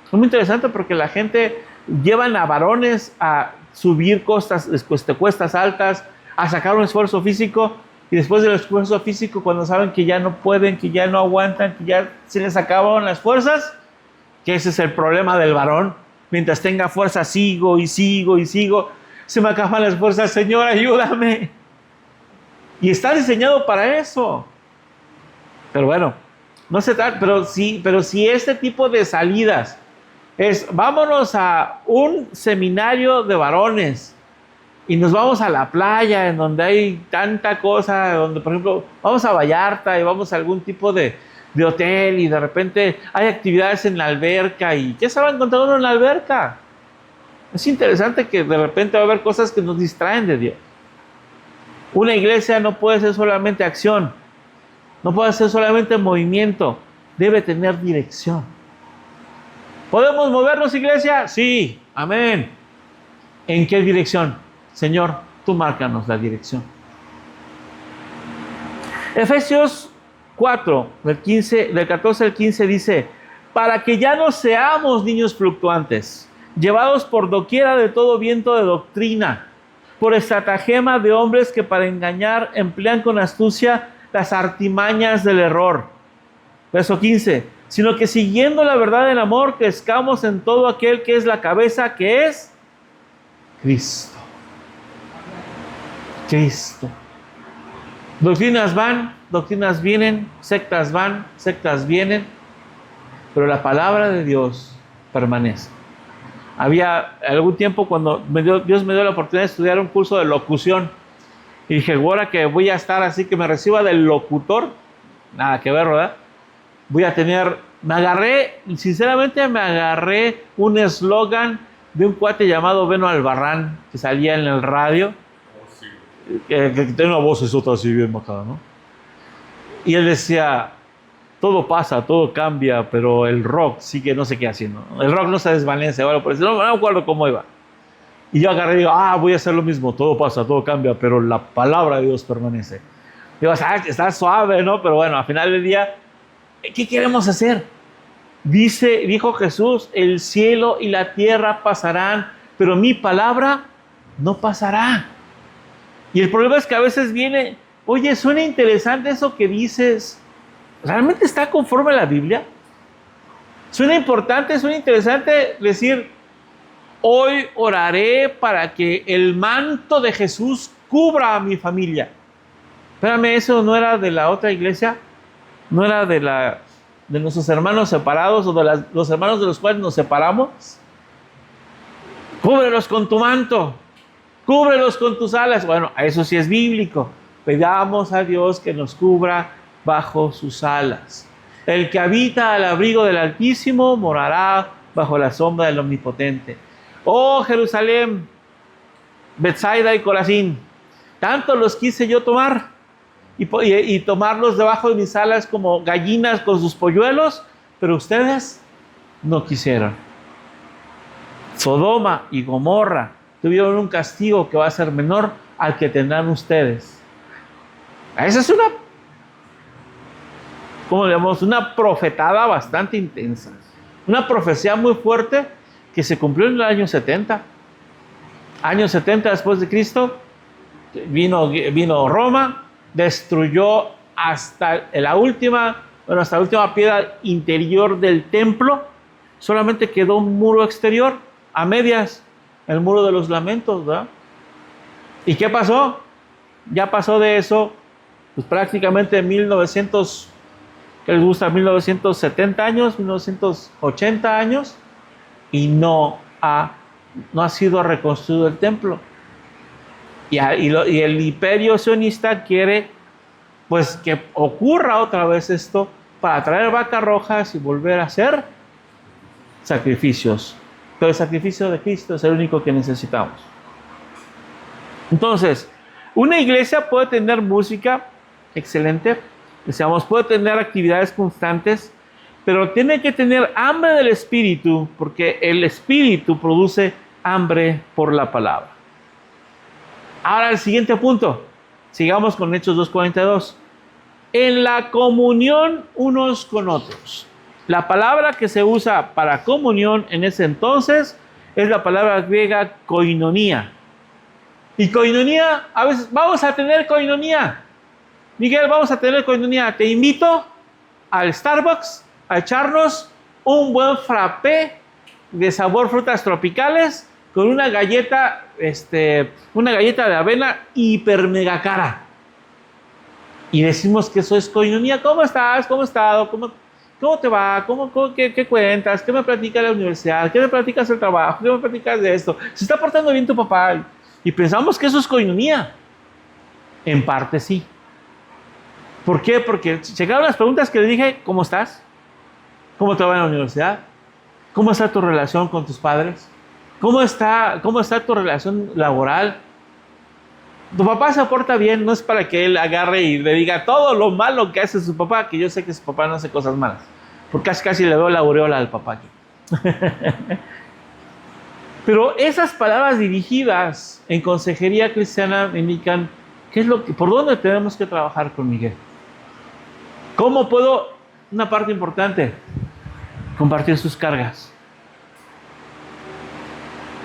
Es muy interesante porque la gente llevan a varones a subir cuestas altas, a sacar un esfuerzo físico, y después del esfuerzo físico, cuando saben que ya no pueden, que ya no aguantan, que ya se les acabaron las fuerzas, que ese es el problema del varón. Mientras tenga fuerza, sigo. Se me acaban las fuerzas, Señor, ayúdame. Y está diseñado para eso. Pero bueno, no se trata, pero si este tipo de salidas es, vámonos a un seminario de varones, y nos vamos a la playa, en donde hay tanta cosa, donde, por ejemplo, vamos a Vallarta y vamos a algún tipo de hotel y de repente hay actividades en la alberca y ¿qué se va a encontrar uno en la alberca? Es interesante que de repente va a haber cosas que nos distraen de Dios. Una iglesia no puede ser solamente acción, no puede ser solamente movimiento, debe tener dirección. ¿Podemos movernos, iglesia? Sí, amén. ¿En qué dirección? Señor, tú márcanos la dirección. Efesios 4, del 14 al 15 dice, para que ya no seamos niños fluctuantes, llevados por doquiera de todo viento de doctrina, por estratagema de hombres que para engañar emplean con astucia las artimañas del error. Verso 15, sino que siguiendo la verdad en amor, crezcamos en todo aquel que es la cabeza, que es Cristo. Cristo. Doctrinas van, doctrinas vienen, sectas van, sectas vienen, pero la palabra de Dios permanece. Había algún tiempo cuando Dios me dio la oportunidad de estudiar un curso de locución y dije, ahora que voy a estar así, que me reciba del locutor, nada que ver, ¿verdad? Sinceramente me agarré un eslogan de un cuate llamado Beno Albarrán, que salía en el radio, que tiene una voz así bien bajada, ¿no? Y él decía, todo pasa, todo cambia, pero el rock sigue no sé qué haciendo. El rock no se desvanece, bueno, pero no me acuerdo cómo iba. Y yo agarré y digo, voy a hacer lo mismo, todo pasa, todo cambia, pero la palabra de Dios permanece. Digo, está suave, ¿no? Pero bueno, al final del día, ¿qué queremos hacer? Dijo Jesús, el cielo y la tierra pasarán, pero mi palabra no pasará. Y el problema es que a veces viene, oye, suena interesante eso que dices, ¿realmente está conforme a la Biblia? Suena importante, suena interesante decir, hoy oraré para que el manto de Jesús cubra a mi familia. Espérame, ¿eso no era de la otra iglesia? ¿No era de nuestros hermanos separados o de los hermanos de los cuales nos separamos? Cúbrelos con tu manto, cúbrelos con tus alas. Bueno, eso sí es bíblico. Pedamos a Dios que nos cubra bajo sus alas. El que habita al abrigo del Altísimo morará bajo la sombra del Omnipotente. Oh Jerusalén, Betsaida y Corazín, tanto los quise yo tomar y tomarlos debajo de mis alas como gallinas con sus polluelos, pero ustedes no quisieron. Sodoma y Gomorra tuvieron un castigo que va a ser menor al que tendrán ustedes. Esa es una profetada bastante intensa. Una profecía muy fuerte que se cumplió en el año 70. Año 70 después de Cristo, vino Roma, destruyó hasta la última piedra interior del templo. Solamente quedó un muro exterior, a medias, el muro de los lamentos, ¿verdad? ¿Y qué pasó? Ya pasó de eso, pues prácticamente 1900, ¿qué les gusta? 1970 años, 1980 años, y no ha sido reconstruido el templo. Y el imperio sionista quiere, pues, que ocurra otra vez esto para traer vacas rojas y volver a hacer sacrificios. Pero el sacrificio de Cristo es el único que necesitamos. Entonces, una iglesia puede tener música excelente, puede tener actividades constantes, pero tiene que tener hambre del Espíritu, porque el Espíritu produce hambre por la palabra. Ahora el siguiente punto, sigamos con Hechos 2:42. En la comunión unos con otros. La palabra que se usa para comunión en ese entonces es la palabra griega koinonía. Y koinonía, a veces vamos a tener koinonía. Miguel, vamos a tener koinonía. Te invito al Starbucks a echarnos un buen frappé de sabor frutas tropicales con una galleta de avena hiper mega cara. Y decimos que eso es koinonía. ¿Cómo estás? ¿Cómo has estado? ¿Cómo te va? ¿Qué cuentas? ¿Qué me platicas de la universidad? ¿Qué me platicas del trabajo? ¿Qué me platicas de esto? ¿Se está portando bien tu papá? Y pensamos que eso es coinonía. En parte sí. ¿Por qué? Porque llegaron las preguntas que le dije: ¿cómo estás? ¿Cómo te va en la universidad? ¿Cómo está tu relación con tus padres? ¿Cómo está tu relación laboral? Tu papá se porta bien, no es para que él agarre y le diga todo lo malo que hace su papá, que yo sé que su papá no hace cosas malas. Porque casi le veo la aureola al papá aquí. Pero esas palabras dirigidas en consejería cristiana me indican por dónde tenemos que trabajar con Miguel. ¿Cómo puedo, una parte importante, compartir sus cargas?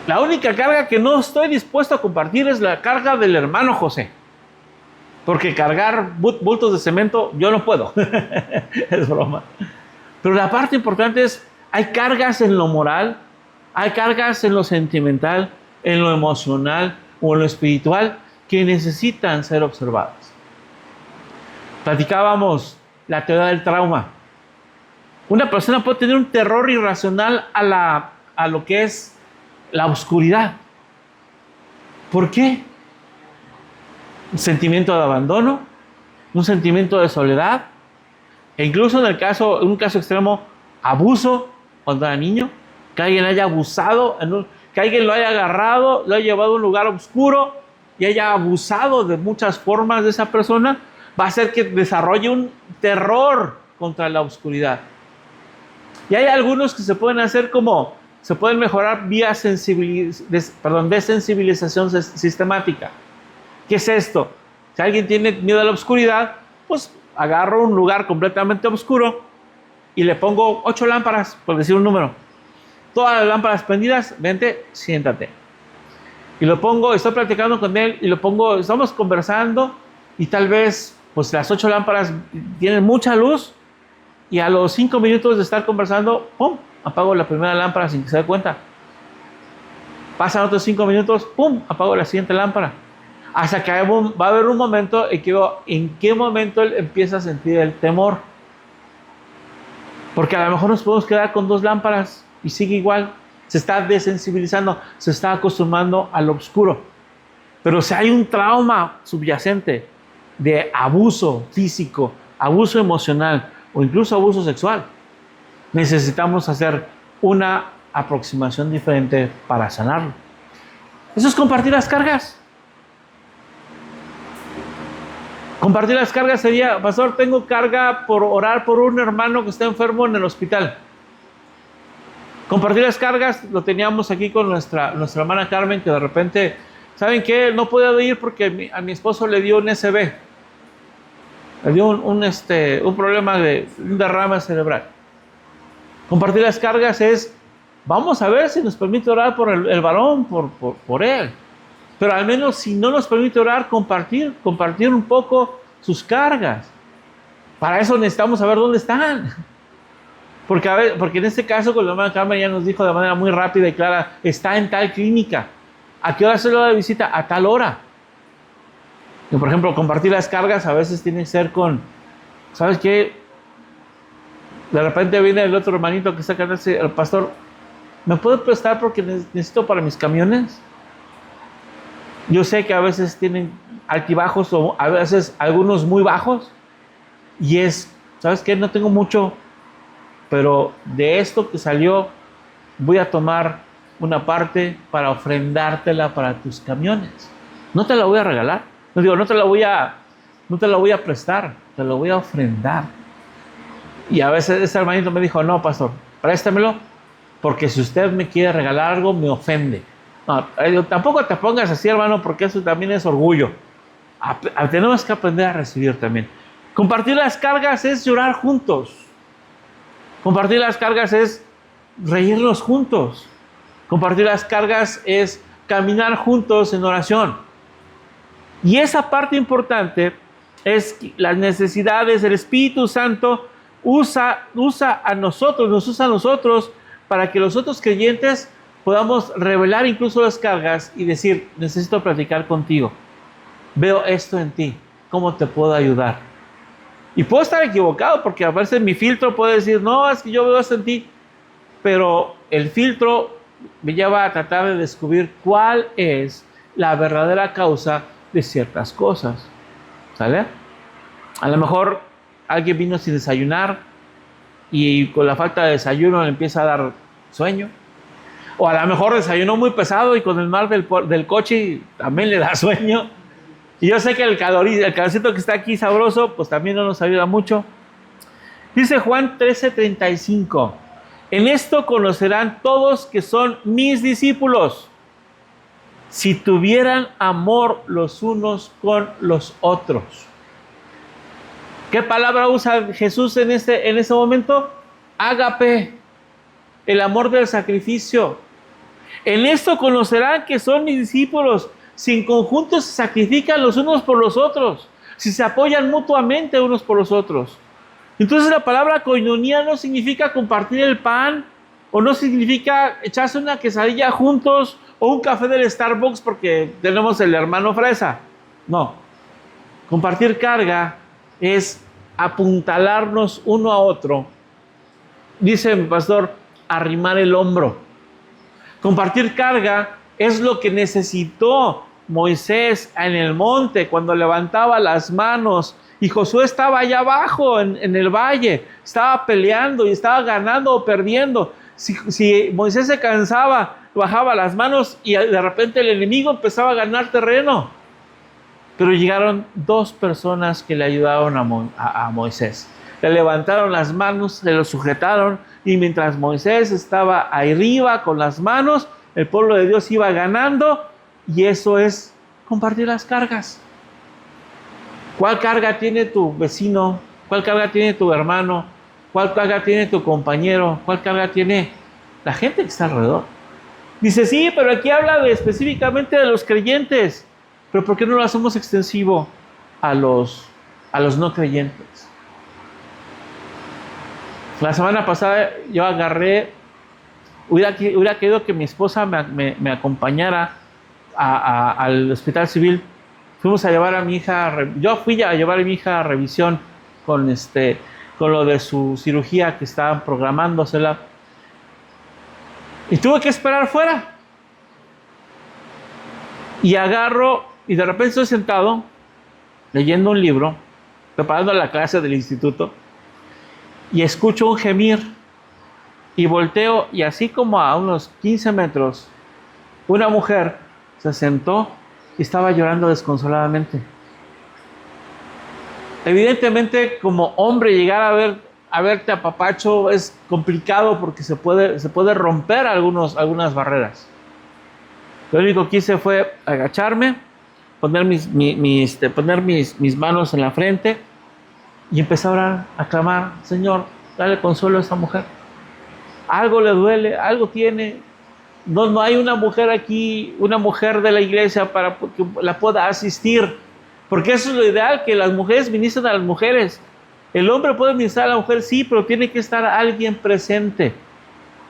La única carga que no estoy dispuesto a compartir es la carga del hermano José. Porque cargar bultos de cemento yo no puedo. Es broma. Pero la parte importante es, hay cargas en lo moral, hay cargas en lo sentimental, en lo emocional o en lo espiritual que necesitan ser observadas. Platicábamos la teoría del trauma. Una persona puede tener un terror irracional a lo que es la oscuridad. ¿Por qué? Un sentimiento de abandono, un sentimiento de soledad, e incluso en un caso extremo, abuso cuando era niño, que alguien haya abusado, que alguien lo haya agarrado, lo haya llevado a un lugar oscuro y haya abusado de muchas formas de esa persona, va a hacer que desarrolle un terror contra la oscuridad. Y hay algunos que se pueden mejorar vía desensibilización sistemática. ¿Qué es esto? Si alguien tiene miedo a la oscuridad, pues agarro un lugar completamente oscuro y le pongo 8 lámparas, por decir un número. Todas las lámparas prendidas, vente, siéntate. Y estoy platicando con él y estamos conversando y tal vez pues las 8 lámparas tienen mucha luz y a los 5 minutos de estar conversando, ¡pum!, apago la primera lámpara sin que se dé cuenta. Pasan otros 5 minutos, ¡pum!, apago la siguiente lámpara. Hasta que va a haber un momento en qué momento él empieza a sentir el temor. Porque a lo mejor nos podemos quedar con 2 lámparas y sigue igual. Se está desensibilizando, se está acostumbrando a lo oscuro. Pero si hay un trauma subyacente de abuso físico, abuso emocional o incluso abuso sexual, necesitamos hacer una aproximación diferente para sanarlo. Eso es compartir las cargas. Compartir las cargas sería: pastor, tengo carga por orar por un hermano que está enfermo en el hospital. Compartir las cargas lo teníamos aquí con nuestra hermana Carmen, que de repente, ¿saben qué? No puede ir porque a mi esposo le dio un SB. Le dio un problema de un derrame cerebral. Compartir las cargas es: vamos a ver si nos permite orar por el varón, por él. Pero al menos si no nos permite orar, compartir un poco sus cargas. Para eso necesitamos saber dónde están. Porque en este caso, con la hermana Carmen ya nos dijo de manera muy rápida y clara: está en tal clínica. ¿A qué hora se le da la visita? A tal hora. Y por ejemplo, compartir las cargas a veces tiene que ser ¿sabes qué? De repente viene el otro hermanito que está acá, el pastor, ¿me puede prestar porque necesito para mis camiones? Yo sé que a veces tienen altibajos o a veces algunos muy bajos y ¿sabes qué? No tengo mucho, pero de esto que salió voy a tomar una parte para ofrendártela para tus camiones. No te la voy a regalar. No te la voy a prestar, te la voy a ofrendar. Y a veces este hermanito me dijo: no, pastor, préstamelo porque si usted me quiere regalar algo me ofende. No, tampoco te pongas así, hermano, porque eso también es orgullo. Tenemos que aprender a recibir también. Compartir las cargas es llorar juntos. Compartir las cargas es reírnos juntos. Compartir las cargas es caminar juntos en oración. Y esa parte importante es las necesidades. El Espíritu Santo nos usa a nosotros para que los otros creyentes podamos revelar incluso las cargas y decir: necesito platicar contigo. Veo esto en ti. ¿Cómo te puedo ayudar? Y puedo estar equivocado porque a veces mi filtro puede decir: no, es que yo veo esto en ti. Pero el filtro me lleva a tratar de descubrir cuál es la verdadera causa de ciertas cosas. ¿Sale? A lo mejor alguien vino sin desayunar y con la falta de desayuno le empieza a dar sueño. O a lo mejor desayunó muy pesado y con el mal del coche también le da sueño. Y yo sé que el calorcito que está aquí sabroso, pues también no nos ayuda mucho. Dice Juan 13:35. En esto conocerán todos que son mis discípulos, si tuvieran amor los unos con los otros. ¿Qué palabra usa Jesús en ese momento? Ágape, el amor del sacrificio. En esto conocerán que son mis discípulos, si en conjunto se sacrifican los unos por los otros, si se apoyan mutuamente unos por los otros. Entonces la palabra koinonía no significa compartir el pan, o no significa echarse una quesadilla juntos, o un café del Starbucks porque tenemos el hermano fresa. No. Compartir carga es apuntalarnos uno a otro. Dice mi pastor, arrimar el hombro. Compartir carga es lo que necesitó Moisés en el monte cuando levantaba las manos y Josué estaba allá abajo en el valle, estaba peleando y estaba ganando o perdiendo. Si Moisés se cansaba, bajaba las manos y de repente el enemigo empezaba a ganar terreno. Pero llegaron dos personas que le ayudaron a Moisés. Le levantaron las manos, se lo sujetaron y mientras Moisés estaba ahí arriba con las manos, el pueblo de Dios iba ganando y eso es compartir las cargas. ¿Cuál carga tiene tu vecino? ¿Cuál carga tiene tu hermano? ¿Cuál carga tiene tu compañero? ¿Cuál carga tiene la gente que está alrededor? Dice, sí, pero aquí habla específicamente de los creyentes. Pero ¿por qué no lo hacemos extensivo a los no creyentes? La semana pasada yo hubiera querido que mi esposa me acompañara al hospital civil. Fuimos a llevar a mi hija, yo fui a llevar a mi hija a revisión con lo de su cirugía que estaban programándosela. Y tuve que esperar fuera. Y agarro, y de repente estoy sentado, leyendo un libro, preparando la clase del instituto, y escucho un gemir, y volteo, y así como a unos 15 metros, una mujer se sentó y estaba llorando desconsoladamente. Evidentemente, como hombre, llegar a verte a papacho es complicado porque se puede romper algunas barreras. Lo único que hice fue agacharme, poner mis manos en la frente y empecé a orar, a clamar, Señor, dale consuelo a esa mujer. Algo le duele, algo tiene. No hay una mujer aquí, una mujer de la iglesia para que la pueda asistir. Porque eso es lo ideal, que las mujeres ministren a las mujeres. El hombre puede ministrar a la mujer, sí, pero tiene que estar alguien presente.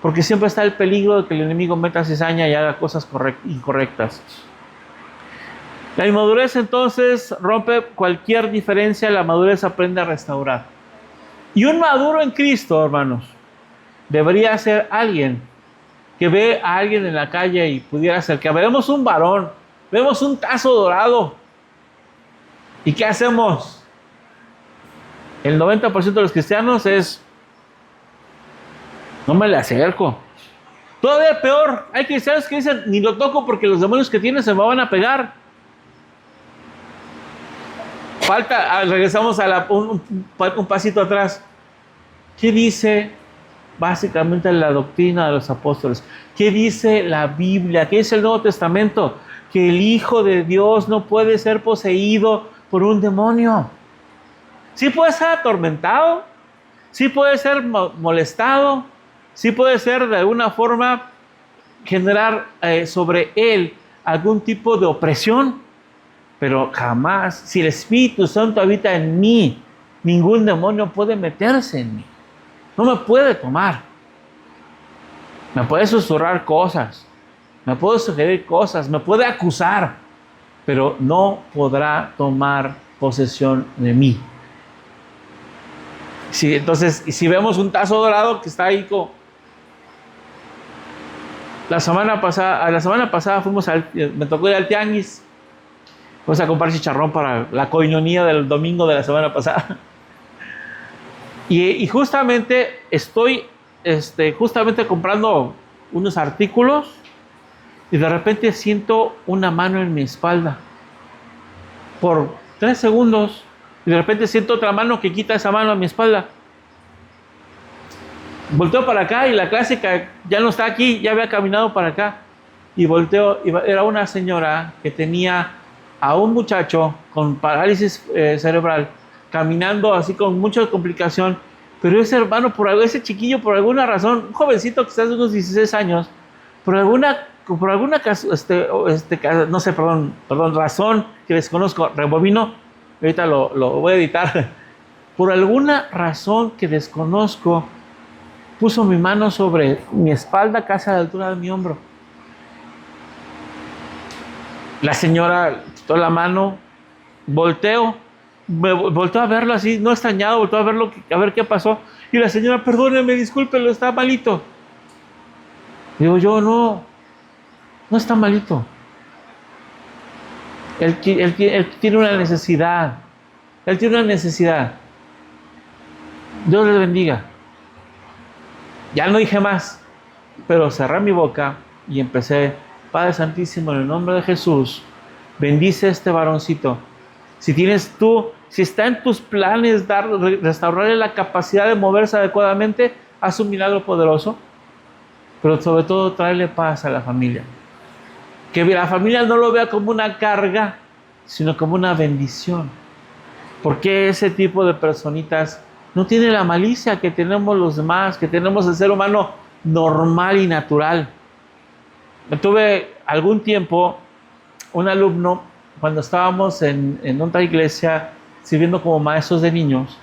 Porque siempre está el peligro de que el enemigo meta cizaña y haga cosas incorrectas. La inmadurez entonces rompe cualquier diferencia, la madurez aprende a restaurar. Y un maduro en Cristo, hermanos, debería ser alguien que ve a alguien en la calle y pudiera ser que vemos un varón, vemos un tazo dorado. ¿Y qué hacemos? El 90% de los cristianos es, no me le acerco. Todavía peor, hay cristianos que dicen, ni lo toco porque los demonios que tiene se me van a pegar. Regresamos a un pasito atrás. ¿Qué dice básicamente la doctrina de los apóstoles? ¿Qué dice la Biblia? ¿Qué dice el Nuevo Testamento? Que el Hijo de Dios no puede ser poseído por un demonio. Sí puede ser atormentado, sí puede ser molestado, sí puede ser de alguna forma generar sobre él algún tipo de opresión, pero jamás, si el Espíritu Santo habita en mí, ningún demonio puede meterse en mí. No me puede tomar. Me puede susurrar cosas, me puede sugerir cosas, me puede acusar, pero no podrá tomar posesión de mí. Entonces, si vemos un tazo dorado que está ahí La semana pasada me tocó ir al tianguis. Vamos a comprar chicharrón para la coinonía del domingo de la semana pasada. Y justamente estoy justamente comprando unos artículos y de repente siento una mano en mi espalda por 3 segundos y de repente siento otra mano que quita esa mano a mi espalda. Volteo para acá y la clásica ya no está aquí, ya había caminado para acá y volteo y era una señora que tenía a un muchacho con parálisis cerebral caminando así con mucha complicación, pero ese chiquillo por alguna razón, un jovencito quizás de unos 16 años, por alguna no sé, perdón, razón que desconozco, rebobino, ahorita lo voy a editar, por alguna razón que desconozco, puso mi mano sobre mi espalda casi a la altura de mi hombro. La señora quitó la mano, volteo a verlo así, no extrañado, volteo a verlo, a ver qué pasó. Y la señora, perdóneme, discúlpelo, está malito. Digo yo, no está malito. Él tiene una necesidad. Él tiene una necesidad. Dios le bendiga. Ya no dije más, pero cerré mi boca y empecé, Padre Santísimo, en el nombre de Jesús, bendice a este varoncito. Si está en tus planes restaurarle la capacidad de moverse adecuadamente, haz un milagro poderoso, pero sobre todo tráele paz a la familia. Que la familia no lo vea como una carga, sino como una bendición. Porque ese tipo de personitas no tiene la malicia que tenemos los demás, que tenemos el ser humano normal y natural. Tuve algún tiempo un alumno, cuando estábamos en otra iglesia sirviendo como maestros de niños,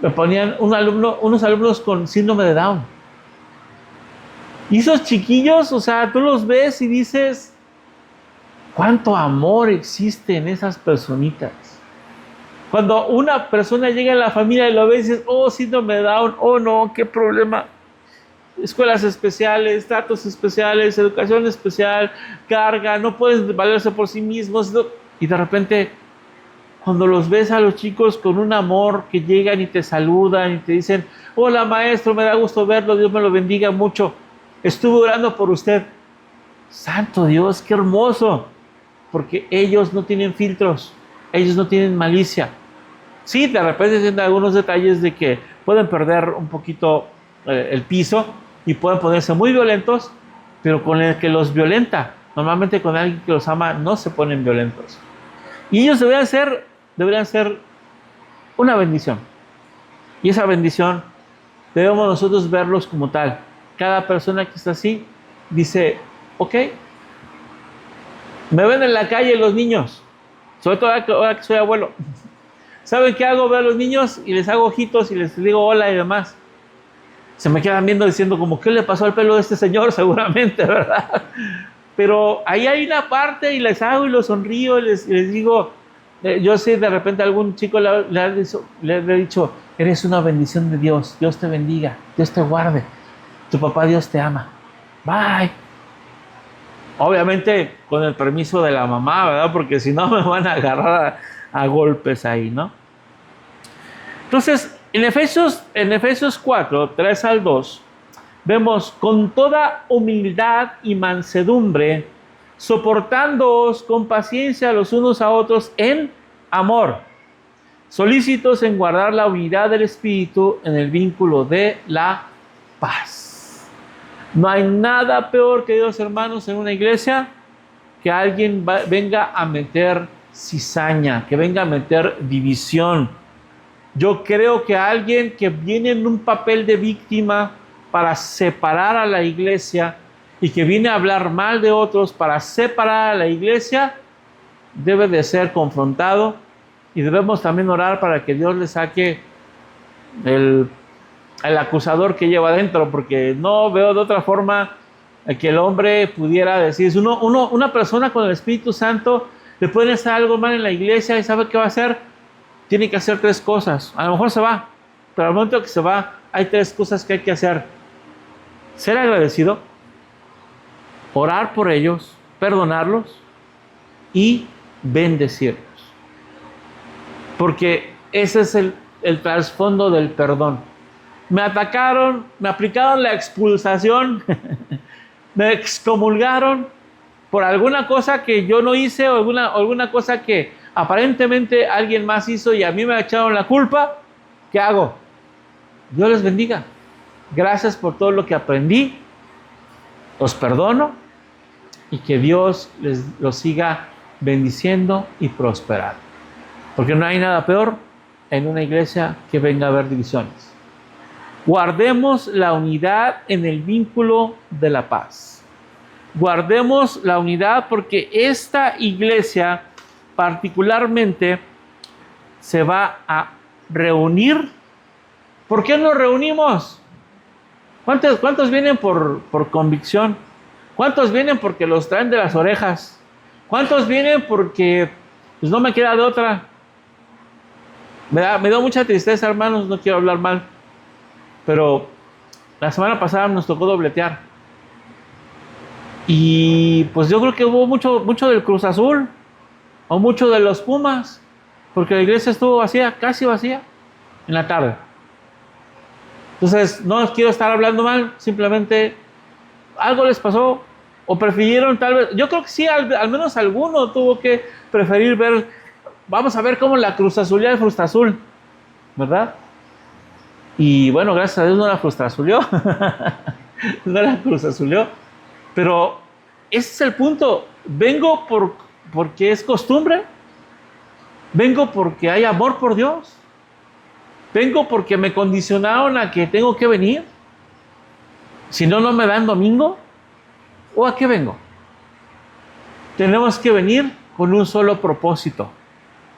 me ponían unos alumnos con síndrome de Down. Y esos chiquillos, o sea, tú los ves y dices, ¿cuánto amor existe en esas personitas? Cuando una persona llega a la familia y lo ves y dices, oh, síndrome de Down, oh no, qué problema. Escuelas especiales, tratos especiales, educación especial, carga, no pueden valerse por sí mismos. Y de repente, cuando los ves a los chicos con un amor, que llegan y te saludan y te dicen, hola maestro, me da gusto verlo, Dios me lo bendiga mucho, estuve orando por usted. Santo Dios, qué hermoso, porque ellos no tienen filtros, ellos no tienen malicia. Sí, de repente tienen algunos detalles de que pueden perder un poquito el piso y pueden ponerse muy violentos, pero con el que los violenta, normalmente con alguien que los ama, no se ponen violentos. Y ellos deberían ser una bendición. Y esa bendición debemos nosotros verlos como tal. Cada persona que está así dice, ok, me ven en la calle los niños, sobre todo ahora que soy abuelo. ¿Saben qué hago? Veo a los niños y les hago ojitos y les digo hola y demás. Se me quedan viendo diciendo como, ¿qué le pasó al pelo de este señor? Seguramente, ¿verdad? Pero ahí hay una parte y les hago y los sonrío y les digo, yo sé, de repente algún chico le ha dicho, eres una bendición de Dios, Dios te bendiga, Dios te guarde, tu papá Dios te ama, bye. Obviamente con el permiso de la mamá, ¿verdad? Porque si no me van a agarrar a golpes ahí, ¿no? Entonces, en Efesios 4, 3 al 2, vemos con toda humildad y mansedumbre, soportándoos con paciencia los unos a otros en amor, solícitos en guardar la unidad del Espíritu en el vínculo de la paz. No hay nada peor, queridos hermanos, en una iglesia que alguien venga a meter cizaña, que venga a meter división. Yo creo que alguien que viene en un papel de víctima para separar a la iglesia y que viene a hablar mal de otros para separar a la iglesia, debe de ser confrontado y debemos también orar para que Dios le saque el acusador que lleva adentro, porque no veo de otra forma que el hombre pudiera decir, una persona con el Espíritu Santo le puede hacer algo mal en la iglesia y sabe qué va a hacer, tiene que hacer 3 cosas, a lo mejor se va, pero al momento que se va, hay 3 cosas que hay que hacer: ser agradecido, orar por ellos, perdonarlos y bendecirlos. Porque ese es el trasfondo del perdón. Me atacaron, me aplicaron la expulsación, me excomulgaron por alguna cosa que yo no hice o alguna cosa que aparentemente alguien más hizo y a mí me echaron la culpa. ¿Qué hago? Dios les bendiga. Gracias por todo lo que aprendí. Los perdono y que Dios los siga bendiciendo y prosperando. Porque no hay nada peor en una iglesia que venga a haber divisiones. Guardemos la unidad en el vínculo de la paz. Guardemos la unidad porque esta iglesia particularmente se va a reunir. ¿Por qué nos reunimos? ¿Cuántos vienen por convicción? ¿Cuántos vienen porque los traen de las orejas? ¿Cuántos vienen porque pues no me queda de otra? Me da mucha tristeza, hermanos, no quiero hablar mal, pero la semana pasada nos tocó dobletear. Y pues yo creo que hubo mucho del Cruz Azul o mucho de los Pumas, porque la iglesia estuvo vacía, casi vacía, en la tarde. Entonces, no quiero estar hablando mal, simplemente algo les pasó o prefirieron tal vez, yo creo que sí, al menos alguno tuvo que preferir ver, vamos a ver cómo la Cruz Azul y el Frustra Azul, ¿verdad? Y bueno, gracias a Dios no la Frustra Azulió, no la Cruz Azulió, pero ese es el punto. Vengo porque es costumbre, vengo porque hay amor por Dios, vengo porque me condicionaron a que tengo que venir, si no, no me dan domingo. ¿O a qué vengo? Tenemos que venir con un solo propósito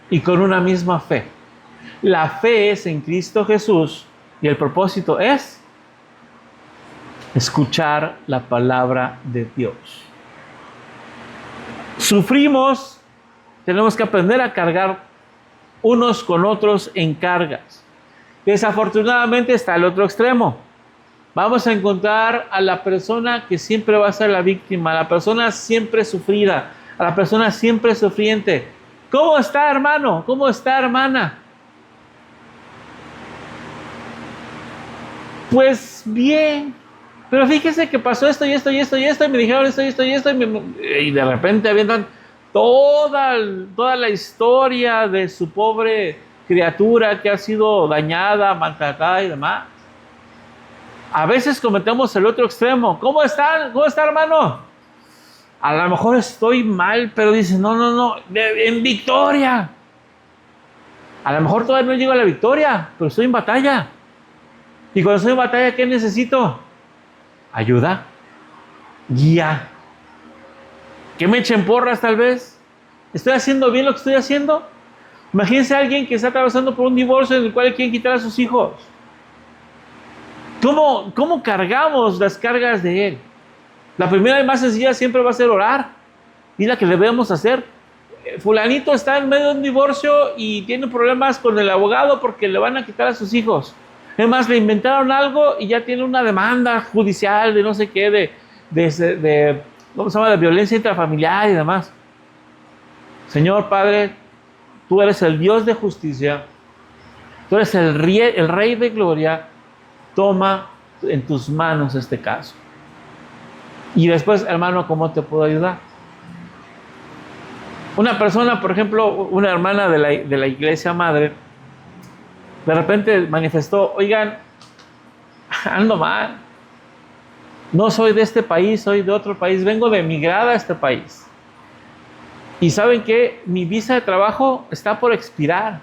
y con una misma fe. La fe es en Cristo Jesús y el propósito es escuchar la palabra de Dios. Sufrimos, tenemos que aprender a cargar unos con otros en cargas. Desafortunadamente está el otro extremo. Vamos a encontrar a la persona que siempre va a ser la víctima, a la persona siempre sufrida, a la persona siempre sufriente. ¿Cómo está, hermano? ¿Cómo está, hermana? Pues bien, pero fíjese que pasó esto y esto y esto y esto, y me dijeron esto y esto y esto, y de repente avientan toda la historia de su pobre criatura que ha sido dañada, maltratada y demás. A veces cometemos el otro extremo. ¿Cómo están? ¿Cómo está, hermano? A lo mejor estoy mal, pero dice, no, en victoria. A lo mejor todavía no llego a la victoria, pero estoy en batalla. Y cuando estoy en batalla, ¿qué necesito? Ayuda, guía. Que me echen porras tal vez. ¿Estoy haciendo bien lo que estoy haciendo? Imagínense a alguien que está atravesando por un divorcio en el cual quieren quitar a sus hijos. ¿Cómo cargamos las cargas de él? La primera y más sencilla siempre va a ser orar. Y la que debemos hacer. Fulanito está en medio de un divorcio y tiene problemas con el abogado porque le van a quitar a sus hijos. Además, le inventaron algo y ya tiene una demanda judicial de no sé qué, ¿cómo se llama? De violencia intrafamiliar y demás. Señor Padre, tú eres el Dios de justicia. Tú eres el Rey de gloria. Toma en tus manos este caso. Y después, hermano, ¿cómo te puedo ayudar? Una persona, por ejemplo, una hermana de la iglesia madre, de repente manifestó, oigan, ando mal. No soy de este país, soy de otro país, vengo de emigrar a este país. Y ¿saben qué? Mi visa de trabajo está por expirar.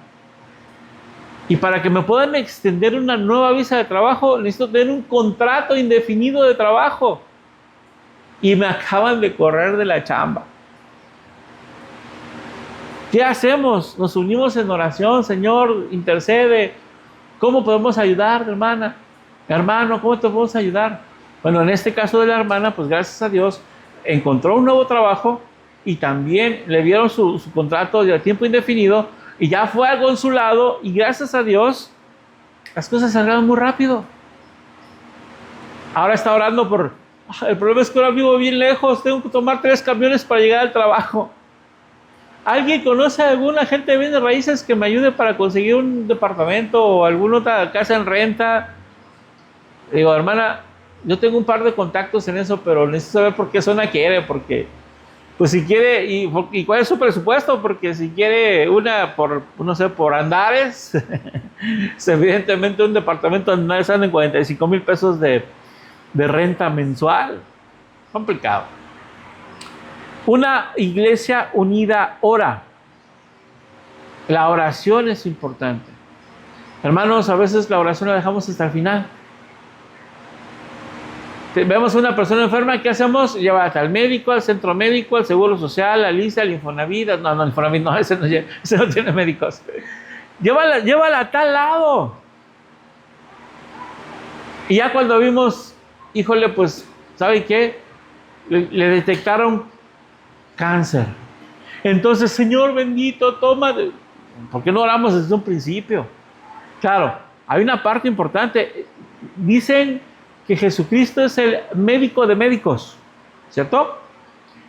Y para que me puedan extender una nueva visa de trabajo, necesito tener un contrato indefinido de trabajo. Y me acaban de correr de la chamba. ¿Qué hacemos? Nos unimos en oración, Señor, intercede. ¿Cómo podemos ayudar, hermana? Hermano, ¿cómo te podemos ayudar? Bueno, en este caso de la hermana, pues gracias a Dios, encontró un nuevo trabajo y también le dieron su contrato de tiempo indefinido y ya fue al consulado y gracias a Dios, las cosas salieron muy rápido. Ahora está orando El problema es que ahora vivo bien lejos, tengo que tomar 3 camiones para llegar al trabajo. ¿Alguien conoce a alguna gente de bienes raíces que me ayude para conseguir un departamento o alguna otra casa en renta? Digo, hermana, yo tengo un par de contactos en eso, pero necesito saber por qué zona quiere, porque, pues si quiere, y cuál es su presupuesto, porque si quiere una por, no sé, por Andares, evidentemente un departamento en Andares sale en 45,000 pesos de renta mensual. Complicado. Una iglesia unida ora. La oración es importante. Hermanos, a veces la oración la dejamos hasta el final. Vemos a una persona enferma, ¿qué hacemos? Lleva al médico, al centro médico, al seguro social, al ISSSTE, al Infonavit. No, el Infonavit no, ese no tiene médicos. Llévala a tal lado. Y ya cuando vimos, híjole, pues, ¿sabe qué? Le detectaron cáncer. Entonces, Señor bendito, toma. ¿Por qué no oramos desde un principio? Claro, hay una parte importante. Dicen que Jesucristo es el médico de médicos, ¿cierto?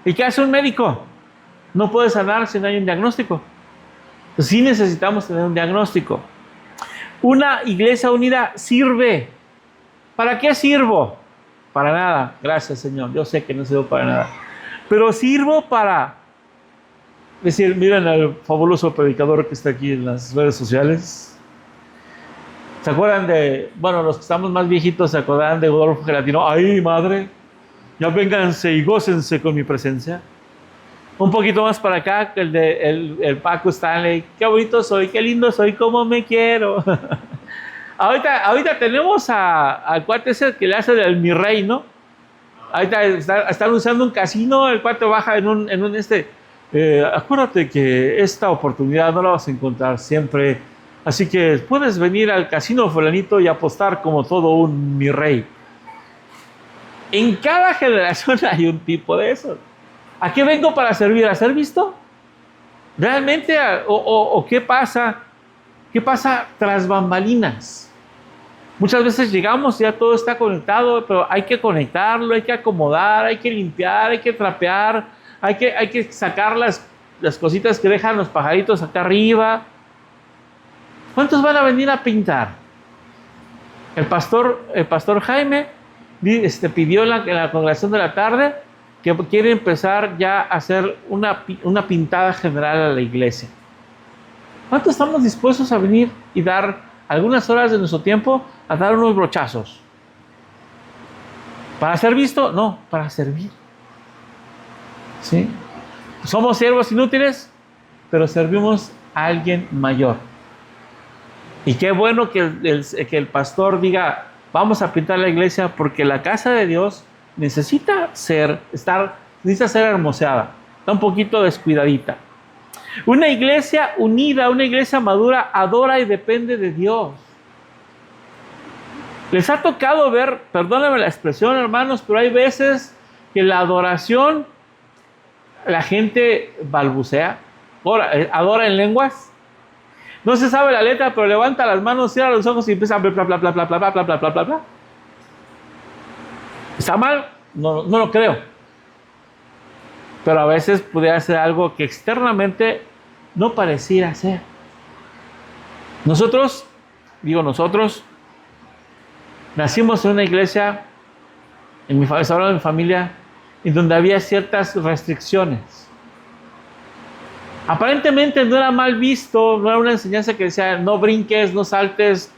¿Y qué hace un médico? No puede sanar si no hay un diagnóstico. Entonces, sí necesitamos tener un diagnóstico. Una iglesia unida sirve. ¿Para qué sirvo? Para nada, gracias Señor, yo sé que no sirvo para nada. Pero sirvo para decir, miren al fabuloso predicador que está aquí en las redes sociales. ¿Se acuerdan de, bueno, los que estamos más viejitos se acuerdan de Rodolfo Gelatino? ¡Ay, madre! Ya vénganse y gócense con mi presencia. Un poquito más para acá, el Paco Stanley. ¡Qué bonito soy! ¡Qué lindo soy! ¡Cómo me quiero! Ahorita tenemos al cuate ese que le hace del mi rey, ¿no? Ahorita están usando un casino, el cuate baja en un acuérdate que esta oportunidad no la vas a encontrar siempre, así que puedes venir al casino fulanito y apostar como todo un mi rey. En cada generación hay un tipo de eso. ¿A qué vengo para servir? ¿A ser visto? ¿Realmente? ¿O qué pasa? ¿Qué pasa tras bambalinas? Muchas veces llegamos y ya todo está conectado, pero hay que conectarlo, hay que acomodar, hay que limpiar, hay que trapear, hay que sacar las cositas que dejan los pajaritos acá arriba. ¿Cuántos van a venir a pintar? El pastor Jaime pidió en la congregación de la tarde que quiere empezar ya a hacer una pintada general a la iglesia. ¿Cuántos estamos dispuestos a venir y dar algunas horas de nuestro tiempo a dar unos brochazos? ¿Para ser visto? No, para servir. ¿Sí? Somos siervos inútiles, pero servimos a alguien mayor. Y qué bueno que el pastor diga, vamos a pintar la iglesia porque la casa de Dios necesita ser hermoseada. Está un poquito descuidadita. Una iglesia unida, una iglesia madura, adora y depende de Dios. Les ha tocado ver, perdónenme la expresión, hermanos, pero hay veces que la adoración, la gente balbucea, adora en lenguas. No se sabe la letra, pero levanta las manos, cierra los ojos y empieza a bla, bla, bla, bla, bla, bla, bla, bla, bla, bla, bla. ¿Está mal? No lo creo. Pero a veces pudiera ser algo que externamente no pareciera ser. Nosotros, nacimos en una iglesia, hablando de mi familia, en donde había ciertas restricciones. Aparentemente no era mal visto, no era una enseñanza que decía no brinques, no saltes,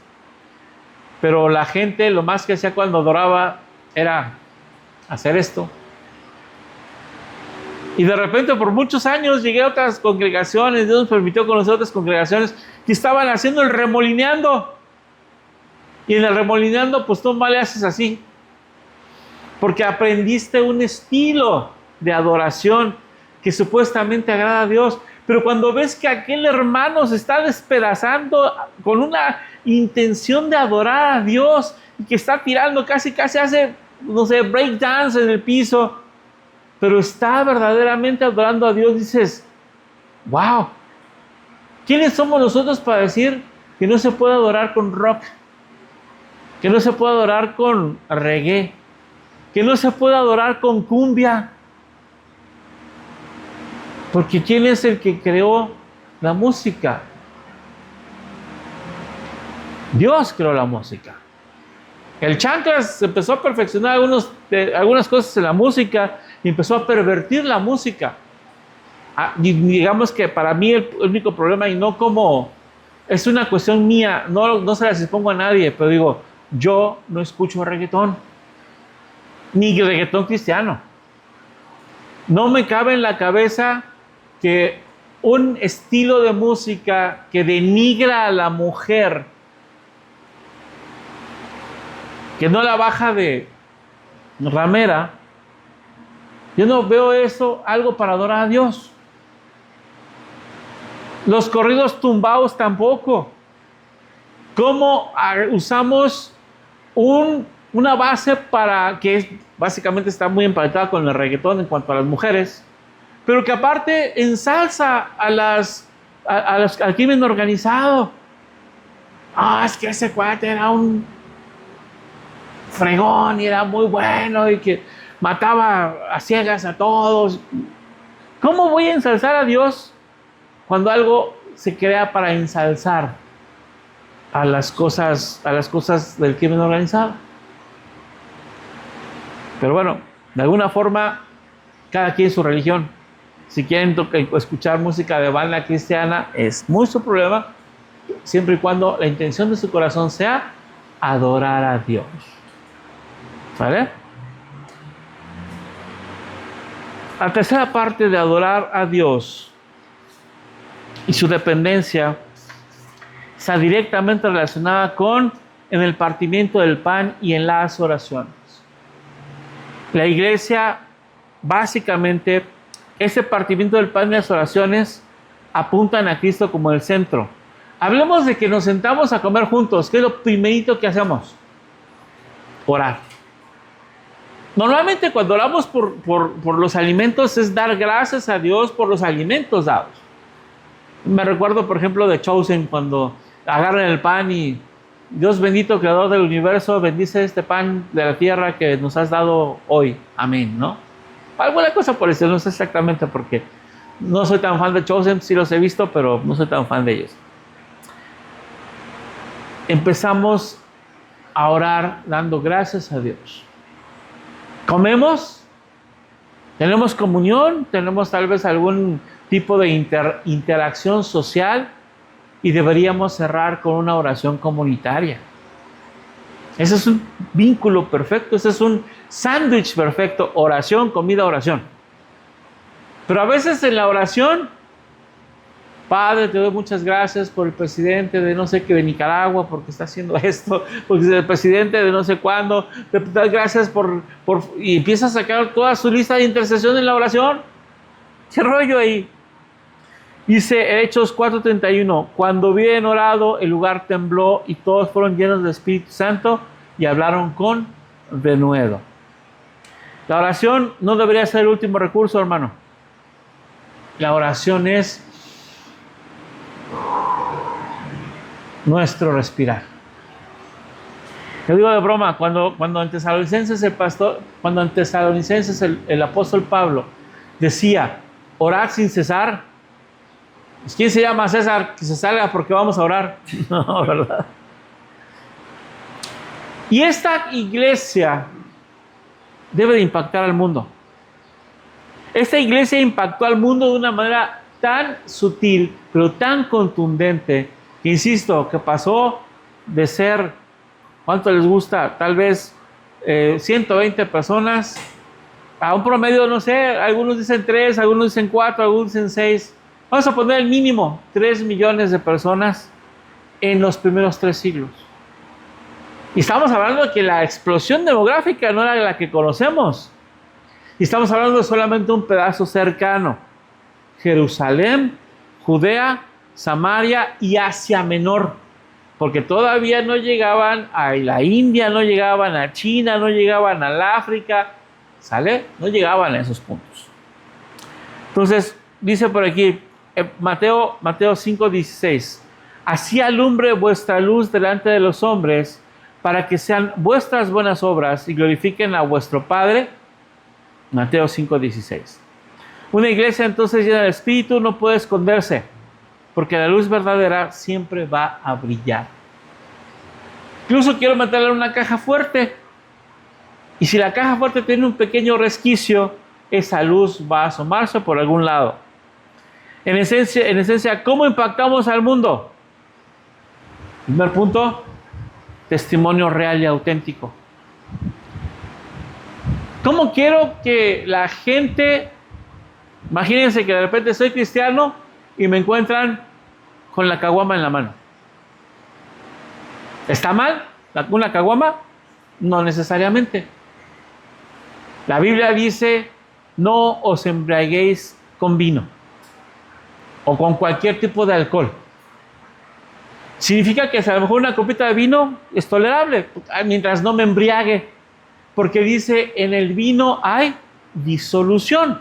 pero la gente lo más que hacía cuando adoraba era hacer esto. Y de repente por muchos años llegué a otras congregaciones, Dios nos permitió conocer otras congregaciones que estaban haciendo el remolineando. Y en el remolineando pues tú mal le haces así, porque aprendiste un estilo de adoración que supuestamente agrada a Dios. Pero cuando ves que aquel hermano se está despedazando con una intención de adorar a Dios y que está tirando casi hace, no sé, breakdance en el piso, pero está verdaderamente adorando a Dios, dices, wow, ¿quiénes somos nosotros para decir que no se puede adorar con rock? Que no se puede adorar con reggae, que no se puede adorar con cumbia. Porque ¿quién es el que creó la música? Dios creó la música. El chanclas empezó a perfeccionar algunas cosas en la música y empezó a pervertir la música. Y digamos que para mí el único problema, y no como es una cuestión mía, no se las expongo a nadie, pero digo, yo no escucho reggaetón, ni reggaetón cristiano. No me cabe en la cabeza que un estilo de música que denigra a la mujer, que no la baja de ramera, yo no veo eso algo para adorar a Dios. Los corridos tumbados tampoco. ¿Cómo usamos una base para que básicamente está muy emparentada con el reggaetón en cuanto a las mujeres, pero que aparte ensalza al crimen organizado? Es que ese cuate era un fregón y era muy bueno y que mataba a ciegas a todos. ¿Cómo voy a ensalzar a Dios cuando algo se crea para ensalzar a las cosas del crimen organizado? Pero bueno, de alguna forma, cada quien su religión. Si quieren escuchar música de banda cristiana, es muy su problema, siempre y cuando la intención de su corazón sea adorar a Dios. ¿Vale? La tercera parte de adorar a Dios y su dependencia está directamente relacionada en el partimiento del pan y en las oraciones. La iglesia, básicamente, ese partimiento del pan y las oraciones apuntan a Cristo como el centro. Hablemos de que nos sentamos a comer juntos. ¿Qué es lo primerito que hacemos? Orar. Normalmente cuando oramos por los alimentos es dar gracias a Dios por los alimentos dados. Me recuerdo, por ejemplo, de Chosen, cuando agarran el pan y Dios bendito, creador del universo, bendice este pan de la tierra que nos has dado hoy. Amén, ¿no? Alguna cosa por eso, no sé exactamente porque no soy tan fan de Chosen, sí los he visto, pero no soy tan fan de ellos. Empezamos a orar dando gracias a Dios. Comemos, tenemos comunión, tenemos tal vez algún tipo de interacción social y deberíamos cerrar con una oración comunitaria. Ese es un vínculo perfecto, ese es un sándwich perfecto, oración, comida, oración. Pero a veces en la oración, Padre, te doy muchas gracias por el presidente de no sé qué de Nicaragua, porque está haciendo esto, porque es el presidente de no sé cuándo, te doy gracias y empieza a sacar toda su lista de intercesión en la oración. ¿Qué rollo ahí? Dice Hechos 4:31, cuando bien orado, el lugar tembló y todos fueron llenos del Espíritu Santo y hablaron con denuedo. La oración no debería ser el último recurso, hermano. La oración es nuestro respirar. Yo digo de broma, cuando en Tesalonicenses el apóstol Pablo decía, orar sin cesar, pues, ¿quién se llama César? Que se salga porque vamos a orar. No, ¿verdad? Y esta iglesia debe de impactar al mundo. Esta iglesia impactó al mundo de una manera tan sutil, pero tan contundente, que insisto, que pasó de ser, ¿cuánto les gusta? Tal vez 120 personas, a un promedio, no sé, algunos dicen 3, algunos dicen 4, algunos dicen 6. Vamos a poner el mínimo, 3 millones de personas en los primeros 3 siglos. Y estamos hablando de que la explosión demográfica no era la que conocemos. Y estamos hablando de solamente un pedazo cercano. Jerusalén, Judea, Samaria y Asia Menor. Porque todavía no llegaban a la India, no llegaban a China, no llegaban al África. ¿Sale? No llegaban a esos puntos. Entonces, dice por aquí, Mateo 5:16. Así alumbre vuestra luz delante de los hombres, para que sean vuestras buenas obras y glorifiquen a vuestro Padre. Mateo 5:16. Una iglesia entonces llena del Espíritu no puede esconderse, porque la luz verdadera siempre va a brillar. Incluso quiero meterla en una caja fuerte, y si la caja fuerte tiene un pequeño resquicio, esa luz va a asomarse por algún lado. En esencia, ¿cómo impactamos al mundo? Primer punto, testimonio real y auténtico. ¿Cómo quiero que la gente, imagínense que de repente soy cristiano y me encuentran con la caguama en la mano? ¿Está mal una caguama? No necesariamente. La Biblia dice, no os embriaguéis con vino o con cualquier tipo de alcohol. Significa que a lo mejor una copita de vino es tolerable, mientras no me embriague, porque dice, en el vino hay disolución.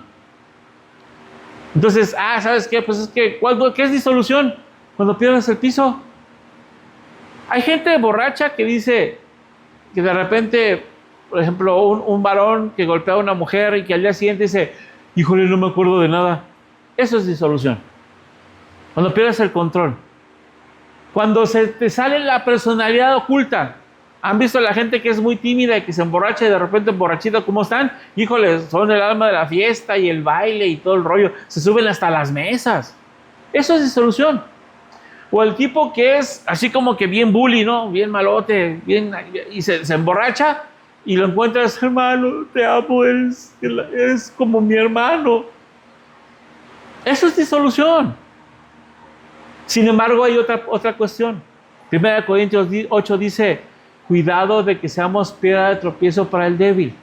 Entonces, ¿sabes qué? Pues es que, ¿qué es disolución? Cuando pierdes el piso. Hay gente borracha que dice que de repente, por ejemplo, un varón que golpea a una mujer y que al día siguiente dice, híjole, no me acuerdo de nada. Eso es disolución. Cuando pierdes el control. Cuando se te sale la personalidad oculta. ¿Han visto a la gente que es muy tímida y que se emborracha y de repente emborrachita? ¿Cómo están? Híjole, son el alma de la fiesta y el baile y todo el rollo. Se suben hasta las mesas. Eso es disolución. O el tipo que es así como que bien bully, ¿no? Bien malote, y se emborracha y lo encuentras, hermano, te amo, eres como mi hermano. Eso es disolución. Sin embargo, hay otra cuestión. 1 Corintios 8 dice, cuidado de que seamos piedra de tropiezo para el débil.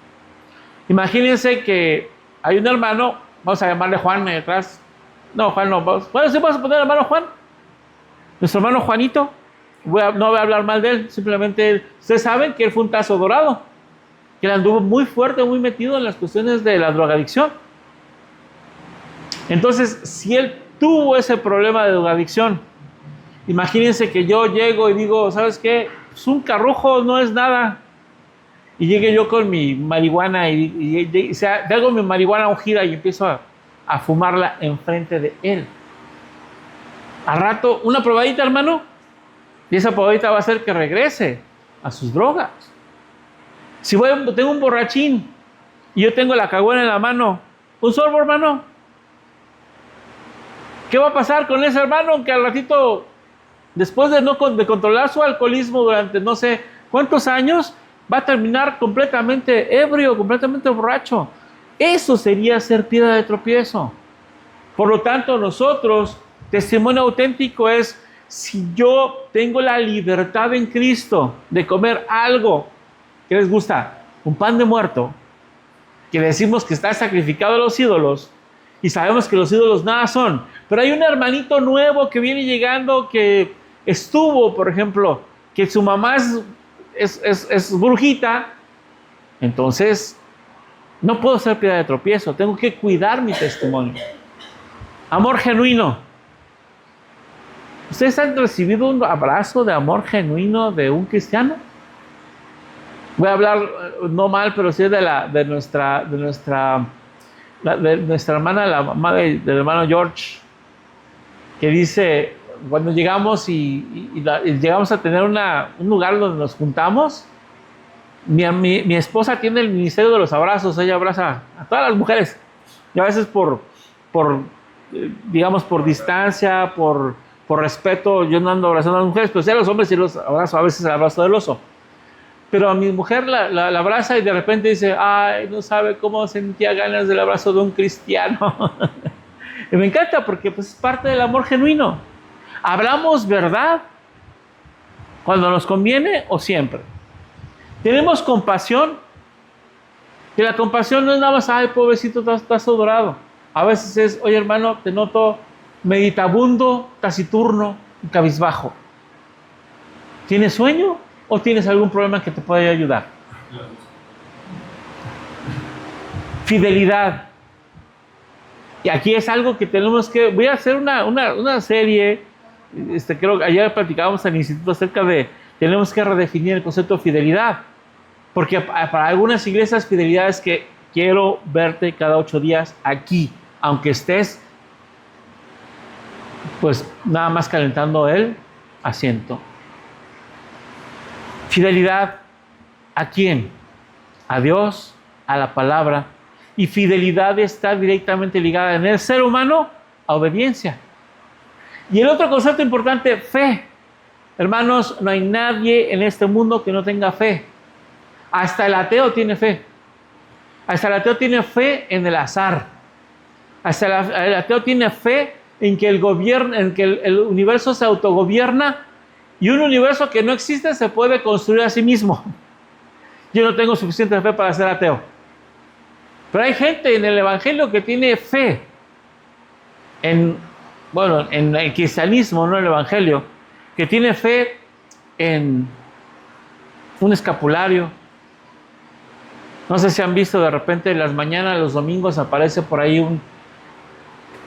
Imagínense que hay un hermano, vamos a llamarle Juan detrás. No, Juan no. Bueno, sí vamos a poner hermano Juan. Nuestro hermano Juanito. No voy a hablar mal de él, simplemente ustedes saben que él fue un tazo dorado, que él anduvo muy fuerte, muy metido en las cuestiones de la drogadicción. Entonces, si él tuvo ese problema de drogadicción, imagínense que yo llego y digo, ¿sabes qué? Pues un carrujo no es nada. Y llegue yo con mi marihuana y hago mi marihuana ungida y empiezo a fumarla enfrente de él. Al rato, una probadita, hermano, y esa probadita va a hacer que regrese a sus drogas. Si tengo un borrachín y yo tengo la caguana en la mano, un sorbo, hermano, ¿qué va a pasar con ese hermano que al ratito, después de controlar su alcoholismo durante no sé cuántos años, va a terminar completamente ebrio, completamente borracho? Eso sería ser piedra de tropiezo. Por lo tanto, nosotros, testimonio auténtico es, si yo tengo la libertad en Cristo de comer algo que les gusta, un pan de muerto, que decimos que está sacrificado a los ídolos, y sabemos que los ídolos nada son, pero hay un hermanito nuevo que viene llegando, que estuvo, por ejemplo, que su mamá es brujita, entonces no puedo ser piedra de tropiezo, tengo que cuidar mi testimonio. Amor genuino. ¿Ustedes han recibido un abrazo de amor genuino de un cristiano? Voy a hablar no mal, pero sí de nuestra hermana, la mamá del hermano George, que dice, cuando llegamos y llegamos a tener un lugar donde nos juntamos, mi esposa tiene el ministerio de los abrazos. Ella abraza a todas las mujeres, y a veces digamos, por distancia, por respeto, yo no ando abrazando a las mujeres, pero sí a los hombres sí los abrazo, a veces el abrazo del oso. Pero a mi mujer la abraza y de repente dice, ay, no sabe cómo sentía ganas del abrazo de un cristiano. Y me encanta porque pues, es parte del amor genuino. ¿Hablamos verdad cuando nos conviene o siempre? ¿Tenemos compasión? Y la compasión no es nada más, ay, pobrecito, estás dorado. A veces es, oye, hermano, te noto meditabundo, taciturno, cabizbajo. ¿Tienes sueño o tienes algún problema que te pueda ayudar? Fidelidad. Y aquí es algo que tenemos que... Voy a hacer una serie, creo que ayer platicábamos en el instituto acerca de tenemos que redefinir el concepto de fidelidad. Porque para algunas iglesias fidelidad es que quiero verte cada 8 días aquí, aunque estés pues nada más calentando el asiento. Fidelidad ¿a quién? A Dios, a la palabra. Y fidelidad está directamente ligada en el ser humano a obediencia. Y el otro concepto importante, fe. Hermanos, no hay nadie en este mundo que no tenga fe. Hasta el ateo tiene fe. Hasta el ateo tiene fe en el azar. Hasta el ateo tiene fe en que el universo se autogobierna y un universo que no existe se puede construir a sí mismo. Yo no tengo suficiente fe para ser ateo. Pero hay gente en el Evangelio que tiene fe en el cristianismo, no en el Evangelio, que tiene fe en un escapulario. No sé si han visto de repente en las mañanas, los domingos, aparece por ahí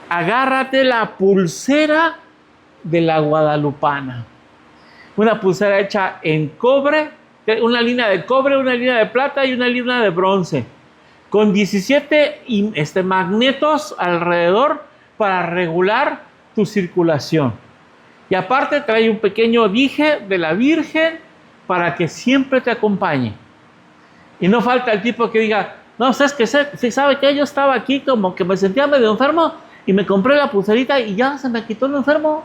agárrate la pulsera de la guadalupana. Una pulsera hecha en cobre, una línea de cobre, una línea de plata y una línea de bronce, con 17 magnetos alrededor para regular tu circulación. Y aparte trae un pequeño dije de la Virgen para que siempre te acompañe. Y no falta el tipo que diga, no, ¿sabes qué? ¿Sabe que yo estaba aquí como que me sentía medio enfermo y me compré la pulserita y ya se me quitó el enfermo?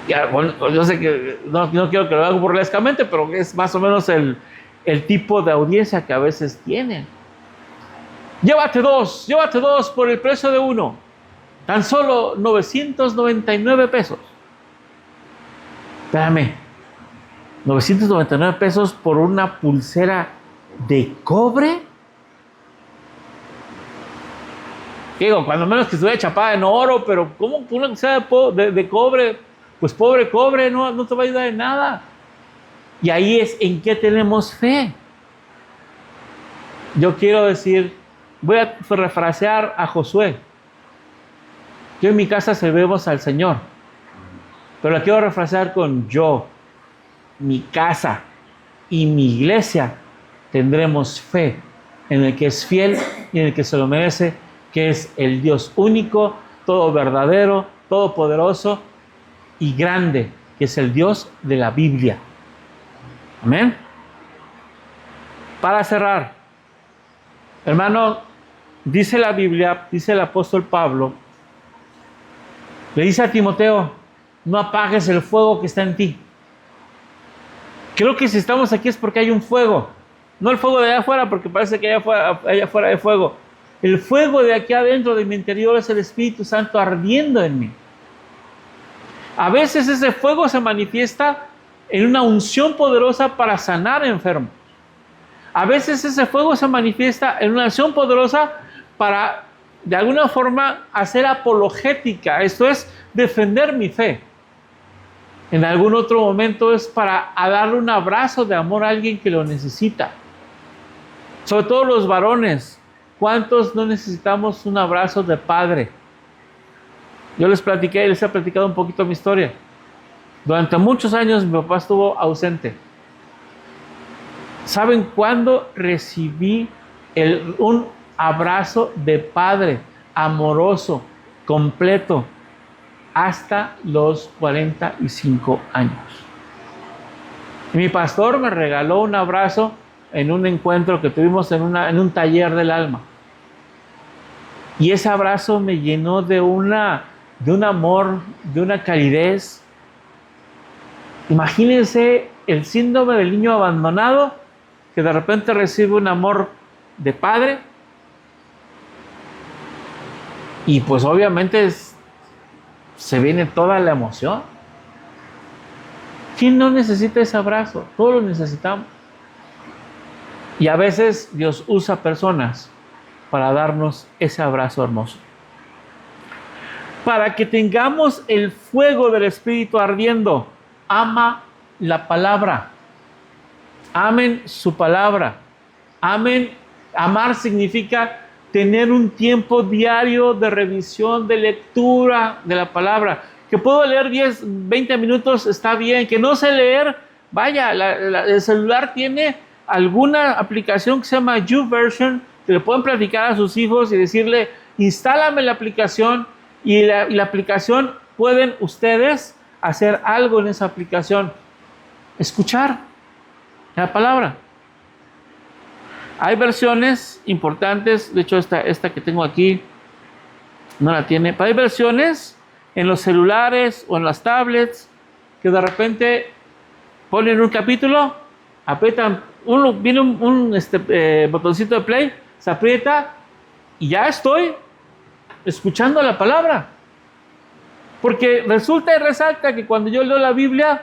Ya, bueno, yo sé que no quiero que lo haga burlescamente, pero es más o menos el tipo de audiencia que a veces tienen. Llévate dos por el precio de uno. Tan solo 999 pesos. Espérame. 999 pesos por una pulsera de cobre. Digo, cuando menos que estuviera chapada en oro, pero ¿cómo una pulsera de cobre? Pues pobre cobre, no te va a ayudar en nada. Y ahí es en qué tenemos fe. Yo quiero decir, voy a refrasear a Josué. Yo en mi casa servemos al Señor, pero la quiero refrasear con yo, mi casa y mi iglesia tendremos fe en el que es fiel y en el que se lo merece, que es el Dios único, todo verdadero, todopoderoso y grande, que es el Dios de la Biblia. Amén. Para cerrar, hermano, dice la Biblia, dice el apóstol Pablo, le dice a Timoteo, no apagues el fuego que está en ti. Creo que si estamos aquí es porque hay un fuego. No el fuego de allá afuera, porque parece que allá afuera hay fuego. El fuego de aquí adentro de mi interior es el Espíritu Santo ardiendo en mí. A veces ese fuego se manifiesta en una unción poderosa para sanar enfermos. A veces ese fuego se manifiesta en una unción poderosa para, de alguna forma, hacer apologética. Esto es, defender mi fe. En algún otro momento es para darle un abrazo de amor a alguien que lo necesita. Sobre todo los varones. ¿Cuántos no necesitamos un abrazo de padre? Yo les he platicado un poquito mi historia. Durante muchos años mi papá estuvo ausente. ¿Saben cuándo recibí un abrazo de padre amoroso, completo? Hasta los 45 años. Y mi pastor me regaló un abrazo en un encuentro que tuvimos en un taller del alma. Y ese abrazo me llenó de un amor, de una calidez. Imagínense el síndrome del niño abandonado que de repente recibe un amor de padre. Y pues obviamente se viene toda la emoción. ¿Quién no necesita ese abrazo? Todos lo necesitamos. Y a veces Dios usa personas para darnos ese abrazo hermoso. Para que tengamos el fuego del Espíritu ardiendo, ama la palabra. Amen su palabra. Amar significa tener un tiempo diario de revisión, de lectura de la palabra. Que puedo leer 10, 20 minutos, está bien. Que no sé leer, vaya, el celular tiene alguna aplicación que se llama YouVersion, que le pueden platicar a sus hijos y decirle, instálame la aplicación, y la aplicación, pueden ustedes hacer algo en esa aplicación. Escuchar la palabra. Hay versiones importantes, de hecho esta que tengo aquí no la tiene, pero hay versiones en los celulares o en las tablets que de repente ponen un capítulo, aprietan, viene un botoncito de play, se aprieta y ya estoy escuchando la palabra. Porque resulta y resalta que cuando yo leo la Biblia,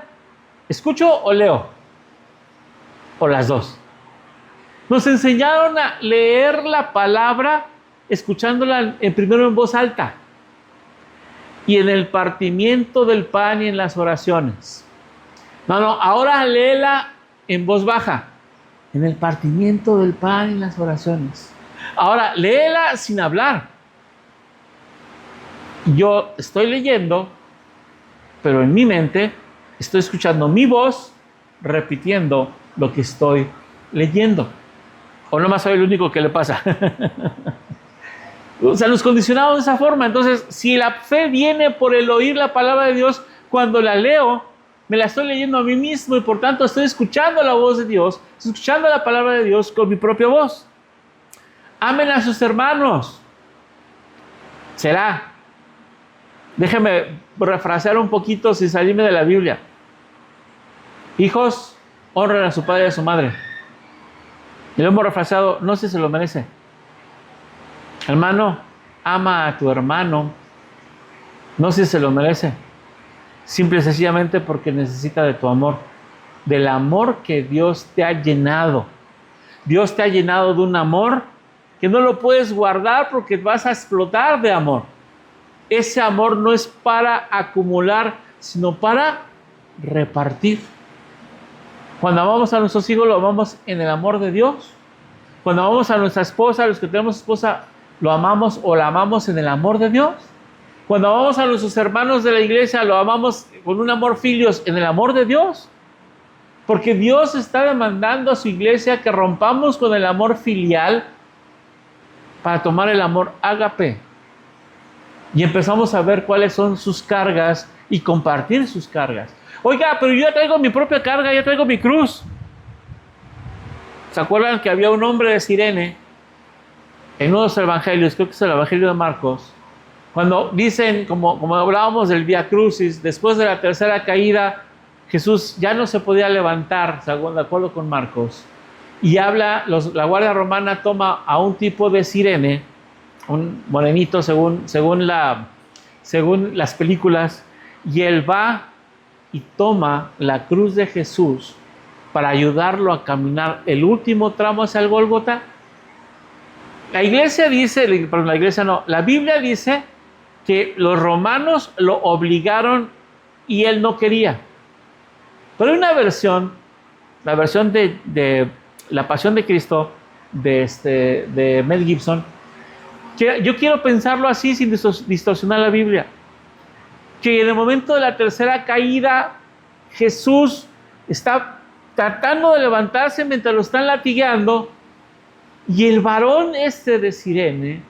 ¿escucho o leo? O las dos. Nos enseñaron a leer la palabra escuchándola primero en voz alta y en el partimiento del pan y en las oraciones. No, ahora léela en voz baja, en el partimiento del pan y en las oraciones. Ahora léela sin hablar. Yo estoy leyendo, pero en mi mente estoy escuchando mi voz repitiendo lo que estoy leyendo. O nomás soy el único que le pasa. O sea, nos condicionamos de esa forma. Entonces, si la fe viene por el oír la palabra de Dios, cuando la leo, me la estoy leyendo a mí mismo y por tanto estoy escuchando la voz de Dios, estoy escuchando la palabra de Dios con mi propia voz. Amen a sus hermanos. Será. Déjeme refrasear un poquito sin salirme de la Biblia. Hijos, honren a su padre y a su madre. Y lo hemos refraseado, no sé si se lo merece. Hermano, ama a tu hermano, no sé si se lo merece. Simple y sencillamente porque necesita de tu amor, del amor que Dios te ha llenado. Dios te ha llenado de un amor que no lo puedes guardar porque vas a explotar de amor. Ese amor no es para acumular, sino para repartir. Cuando amamos a nuestros hijos, lo amamos en el amor de Dios. Cuando amamos a nuestra esposa, los que tenemos esposa, lo amamos o la amamos en el amor de Dios. Cuando amamos a nuestros hermanos de la iglesia, lo amamos con un amor filios en el amor de Dios. Porque Dios está demandando a su iglesia que rompamos con el amor filial para tomar el amor ágape. Y empezamos a ver cuáles son sus cargas y compartir sus cargas. Oiga, pero yo ya traigo mi propia carga, ya traigo mi cruz. ¿Se acuerdan que había un hombre de Cirene en uno de los evangelios? Creo que es el evangelio de Marcos. Cuando dicen, como hablábamos del Vía Crucis, después de la tercera caída, Jesús ya no se podía levantar, de acuerdo con Marcos. Y la guardia romana toma a un tipo de Cirene, un morenito según las películas, y él va y toma la cruz de Jesús para ayudarlo a caminar el último tramo hacia el Gólgota. La Biblia dice que los romanos lo obligaron y él no quería. Pero hay una versión, la versión de La Pasión de Cristo, de Mel Gibson, que yo quiero pensarlo así sin distorsionar la Biblia. Que en el momento de la tercera caída, Jesús está tratando de levantarse mientras lo están latigando, y el varón de Cirene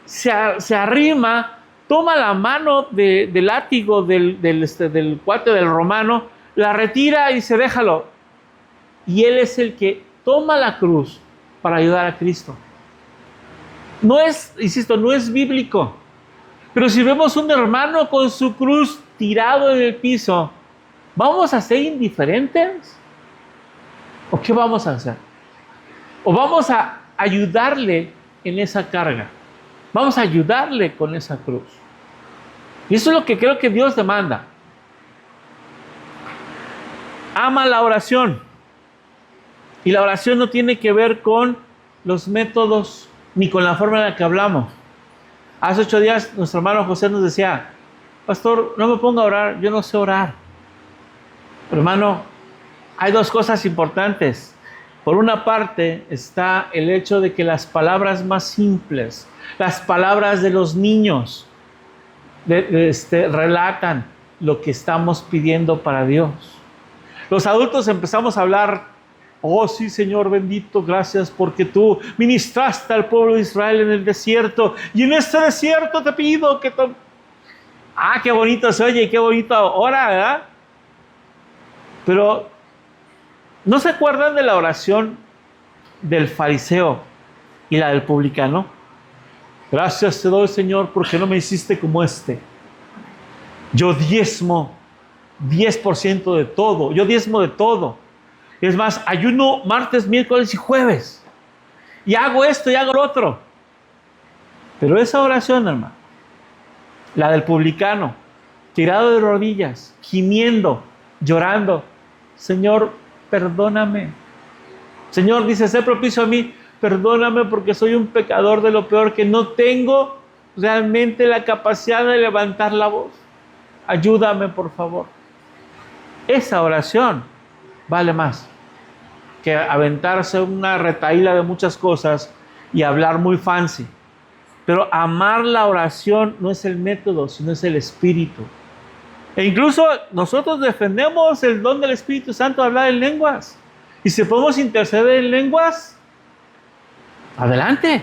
se arrima, toma la mano del látigo del cuate del romano, la retira y dice, déjalo. Y él es el que toma la cruz para ayudar a Cristo. No es, insisto, no es bíblico. Pero si vemos un hermano con su cruz tirado en el piso, ¿vamos a ser indiferentes? ¿O qué vamos a hacer? ¿O vamos a ayudarle en esa carga? Vamos a ayudarle con esa cruz. Y eso es lo que creo que Dios demanda. Ama la oración. Y la oración no tiene que ver con los métodos ni con la forma en la que hablamos. Hace 8 días nuestro hermano José nos decía, pastor, no me ponga a orar, yo no sé orar. Pero hermano, hay 2 cosas importantes. Por una parte está el hecho de que las palabras más simples, las palabras de los niños, relatan, lo que estamos pidiendo para Dios. Los adultos empezamos a hablar: oh sí, Señor bendito, gracias porque tú ministraste al pueblo de Israel en el desierto, y en este desierto te pido que... Ah, qué bonito se oye, qué bonito ora, ¿verdad? Pero ¿no se acuerdan de la oración del fariseo y la del publicano? Gracias te doy, Señor, porque no me hiciste como este. Yo diezmo 10% de todo. Yo diezmo de todo. Es más, ayuno martes, miércoles y jueves. Y hago esto y hago lo otro. Pero esa oración, hermano, la del publicano, tirado de rodillas, gimiendo, llorando: Señor, perdóname. Señor, dice, sé propicio a mí. Perdóname porque soy un pecador de lo peor, que no tengo realmente la capacidad de levantar la voz. Ayúdame, por favor. Esa oración vale más que aventarse una retahíla de muchas cosas y hablar muy fancy. Pero amar la oración no es el método, sino es el espíritu. E incluso nosotros defendemos el don del Espíritu Santo de hablar en lenguas. Y si podemos interceder en lenguas, adelante.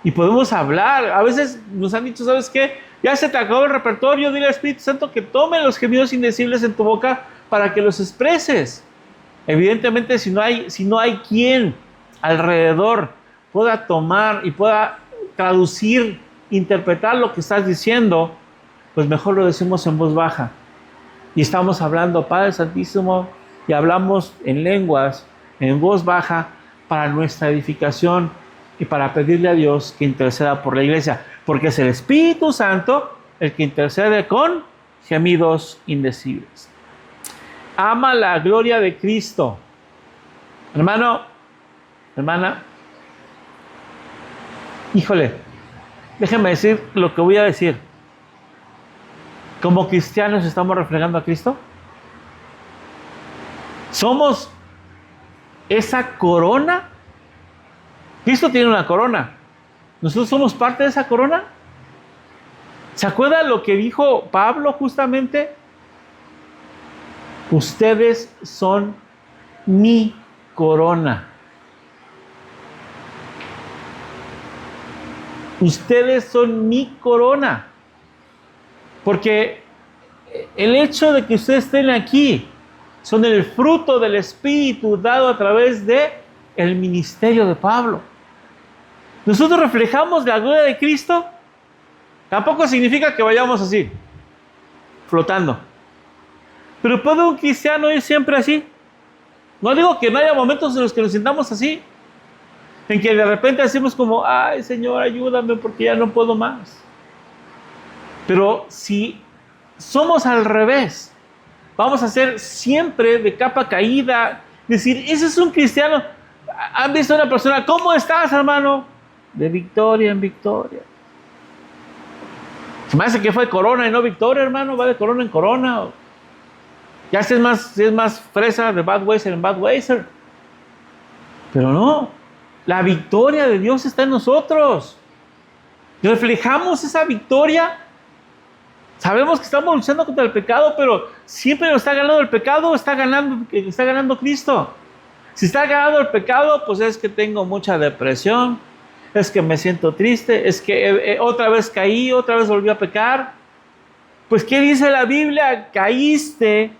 Y podemos hablar. A veces nos han dicho: ¿sabes qué? Ya se te acabó el repertorio. Dile al Espíritu Santo que tome los gemidos indecibles en tu boca para que los expreses. Evidentemente, si no hay quien alrededor pueda tomar y pueda traducir, interpretar lo que estás diciendo, pues mejor lo decimos en voz baja. Y estamos hablando Padre Santísimo y hablamos en lenguas, en voz baja, para nuestra edificación y para pedirle a Dios que interceda por la iglesia, porque es el Espíritu Santo el que intercede con gemidos indecibles. Ama la gloria de Cristo. Hermano, hermana, híjole, déjenme decir lo que voy a decir. ¿Como cristianos estamos reflejando a Cristo? ¿Somos esa corona? Cristo tiene una corona. ¿Nosotros somos parte de esa corona? ¿Se acuerda lo que dijo Pablo justamente? Ustedes son mi corona. Ustedes son mi corona. Porque el hecho de que ustedes estén aquí son el fruto del Espíritu dado a través de el ministerio de Pablo. Nosotros reflejamos la gloria de Cristo. Tampoco significa que vayamos así, flotando. Pero ¿puede un cristiano ir siempre así? No digo que no haya momentos en los que nos sintamos así, en que de repente decimos como: ay, Señor, ayúdame porque ya no puedo más. Pero si somos al revés, vamos a ser siempre de capa caída, decir: ese es un cristiano. ¿Han visto a una persona? ¿Cómo estás, hermano? De victoria en victoria. Se me hace que fue corona y no victoria, hermano. Va de corona en corona. Ya si es más fresa de Budweiser en Budweiser. Pero no. La victoria de Dios está en nosotros. Reflejamos esa victoria. Sabemos que estamos luchando contra el pecado, pero siempre nos está ganando el pecado, está ganando Cristo. Si está ganando el pecado, pues es que tengo mucha depresión, es que me siento triste, es que otra vez caí, otra vez volví a pecar. Pues ¿qué dice la Biblia? Caíste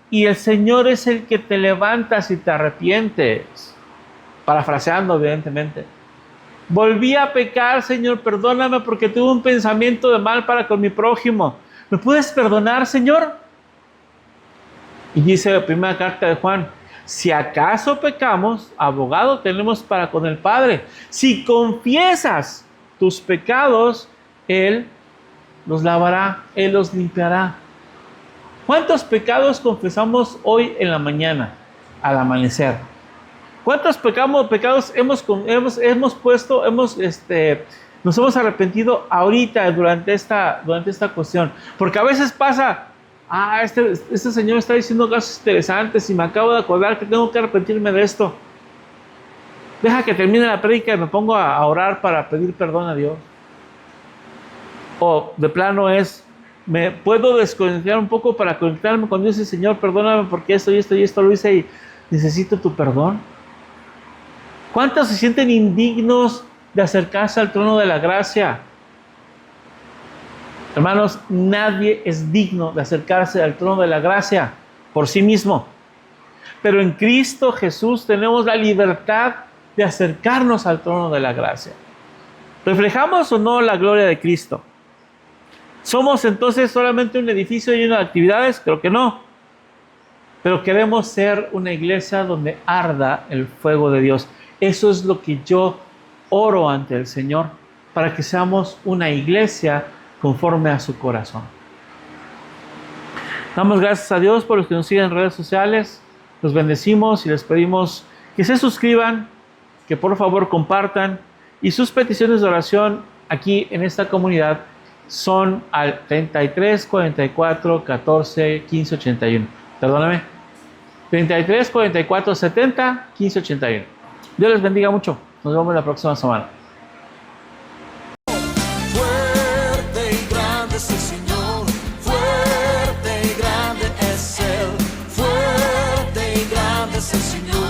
y el Señor es el que te levanta si te arrepientes. Parafraseando, evidentemente. Volví a pecar, Señor, perdóname porque tuve un pensamiento de mal para con mi prójimo. ¿Me puedes perdonar, Señor? Y dice la primera carta de Juan: si acaso pecamos, abogado tenemos para con el Padre. Si confiesas tus pecados, Él los lavará, Él los limpiará. ¿Cuántos pecados confesamos hoy en la mañana, al amanecer? ¿Cuántos pecados nos hemos arrepentido ahorita durante esta cuestión? Porque a veces pasa: este señor está diciendo cosas interesantes y me acabo de acordar que tengo que arrepentirme de esto. Deja que termine la prédica y me pongo a orar para pedir perdón a Dios. O de plano es: me puedo desconectar un poco para conectarme con Dios y Señor, perdóname porque esto y esto y esto lo hice y necesito tu perdón. ¿Cuántos se sienten indignos de acercarse al trono de la gracia? Hermanos, nadie es digno de acercarse al trono de la gracia por sí mismo. Pero en Cristo Jesús tenemos la libertad de acercarnos al trono de la gracia. ¿Reflejamos o no la gloria de Cristo? ¿Somos entonces solamente un edificio lleno de actividades? Creo que no. Pero queremos ser una iglesia donde arda el fuego de Dios. Eso es lo que yo oro ante el Señor, para que seamos una iglesia conforme a su corazón. Damos gracias a Dios por los que nos siguen en redes sociales. Los bendecimos y les pedimos que se suscriban, que por favor compartan, y sus peticiones de oración aquí en esta comunidad son al 33 44 14 15 81. Perdóname. 33 44 70 15 81. Dios les bendiga mucho. Nos vemos la próxima semana. Fuerte y grande es el Señor, fuerte y grande es Él, fuerte y grande es el Señor.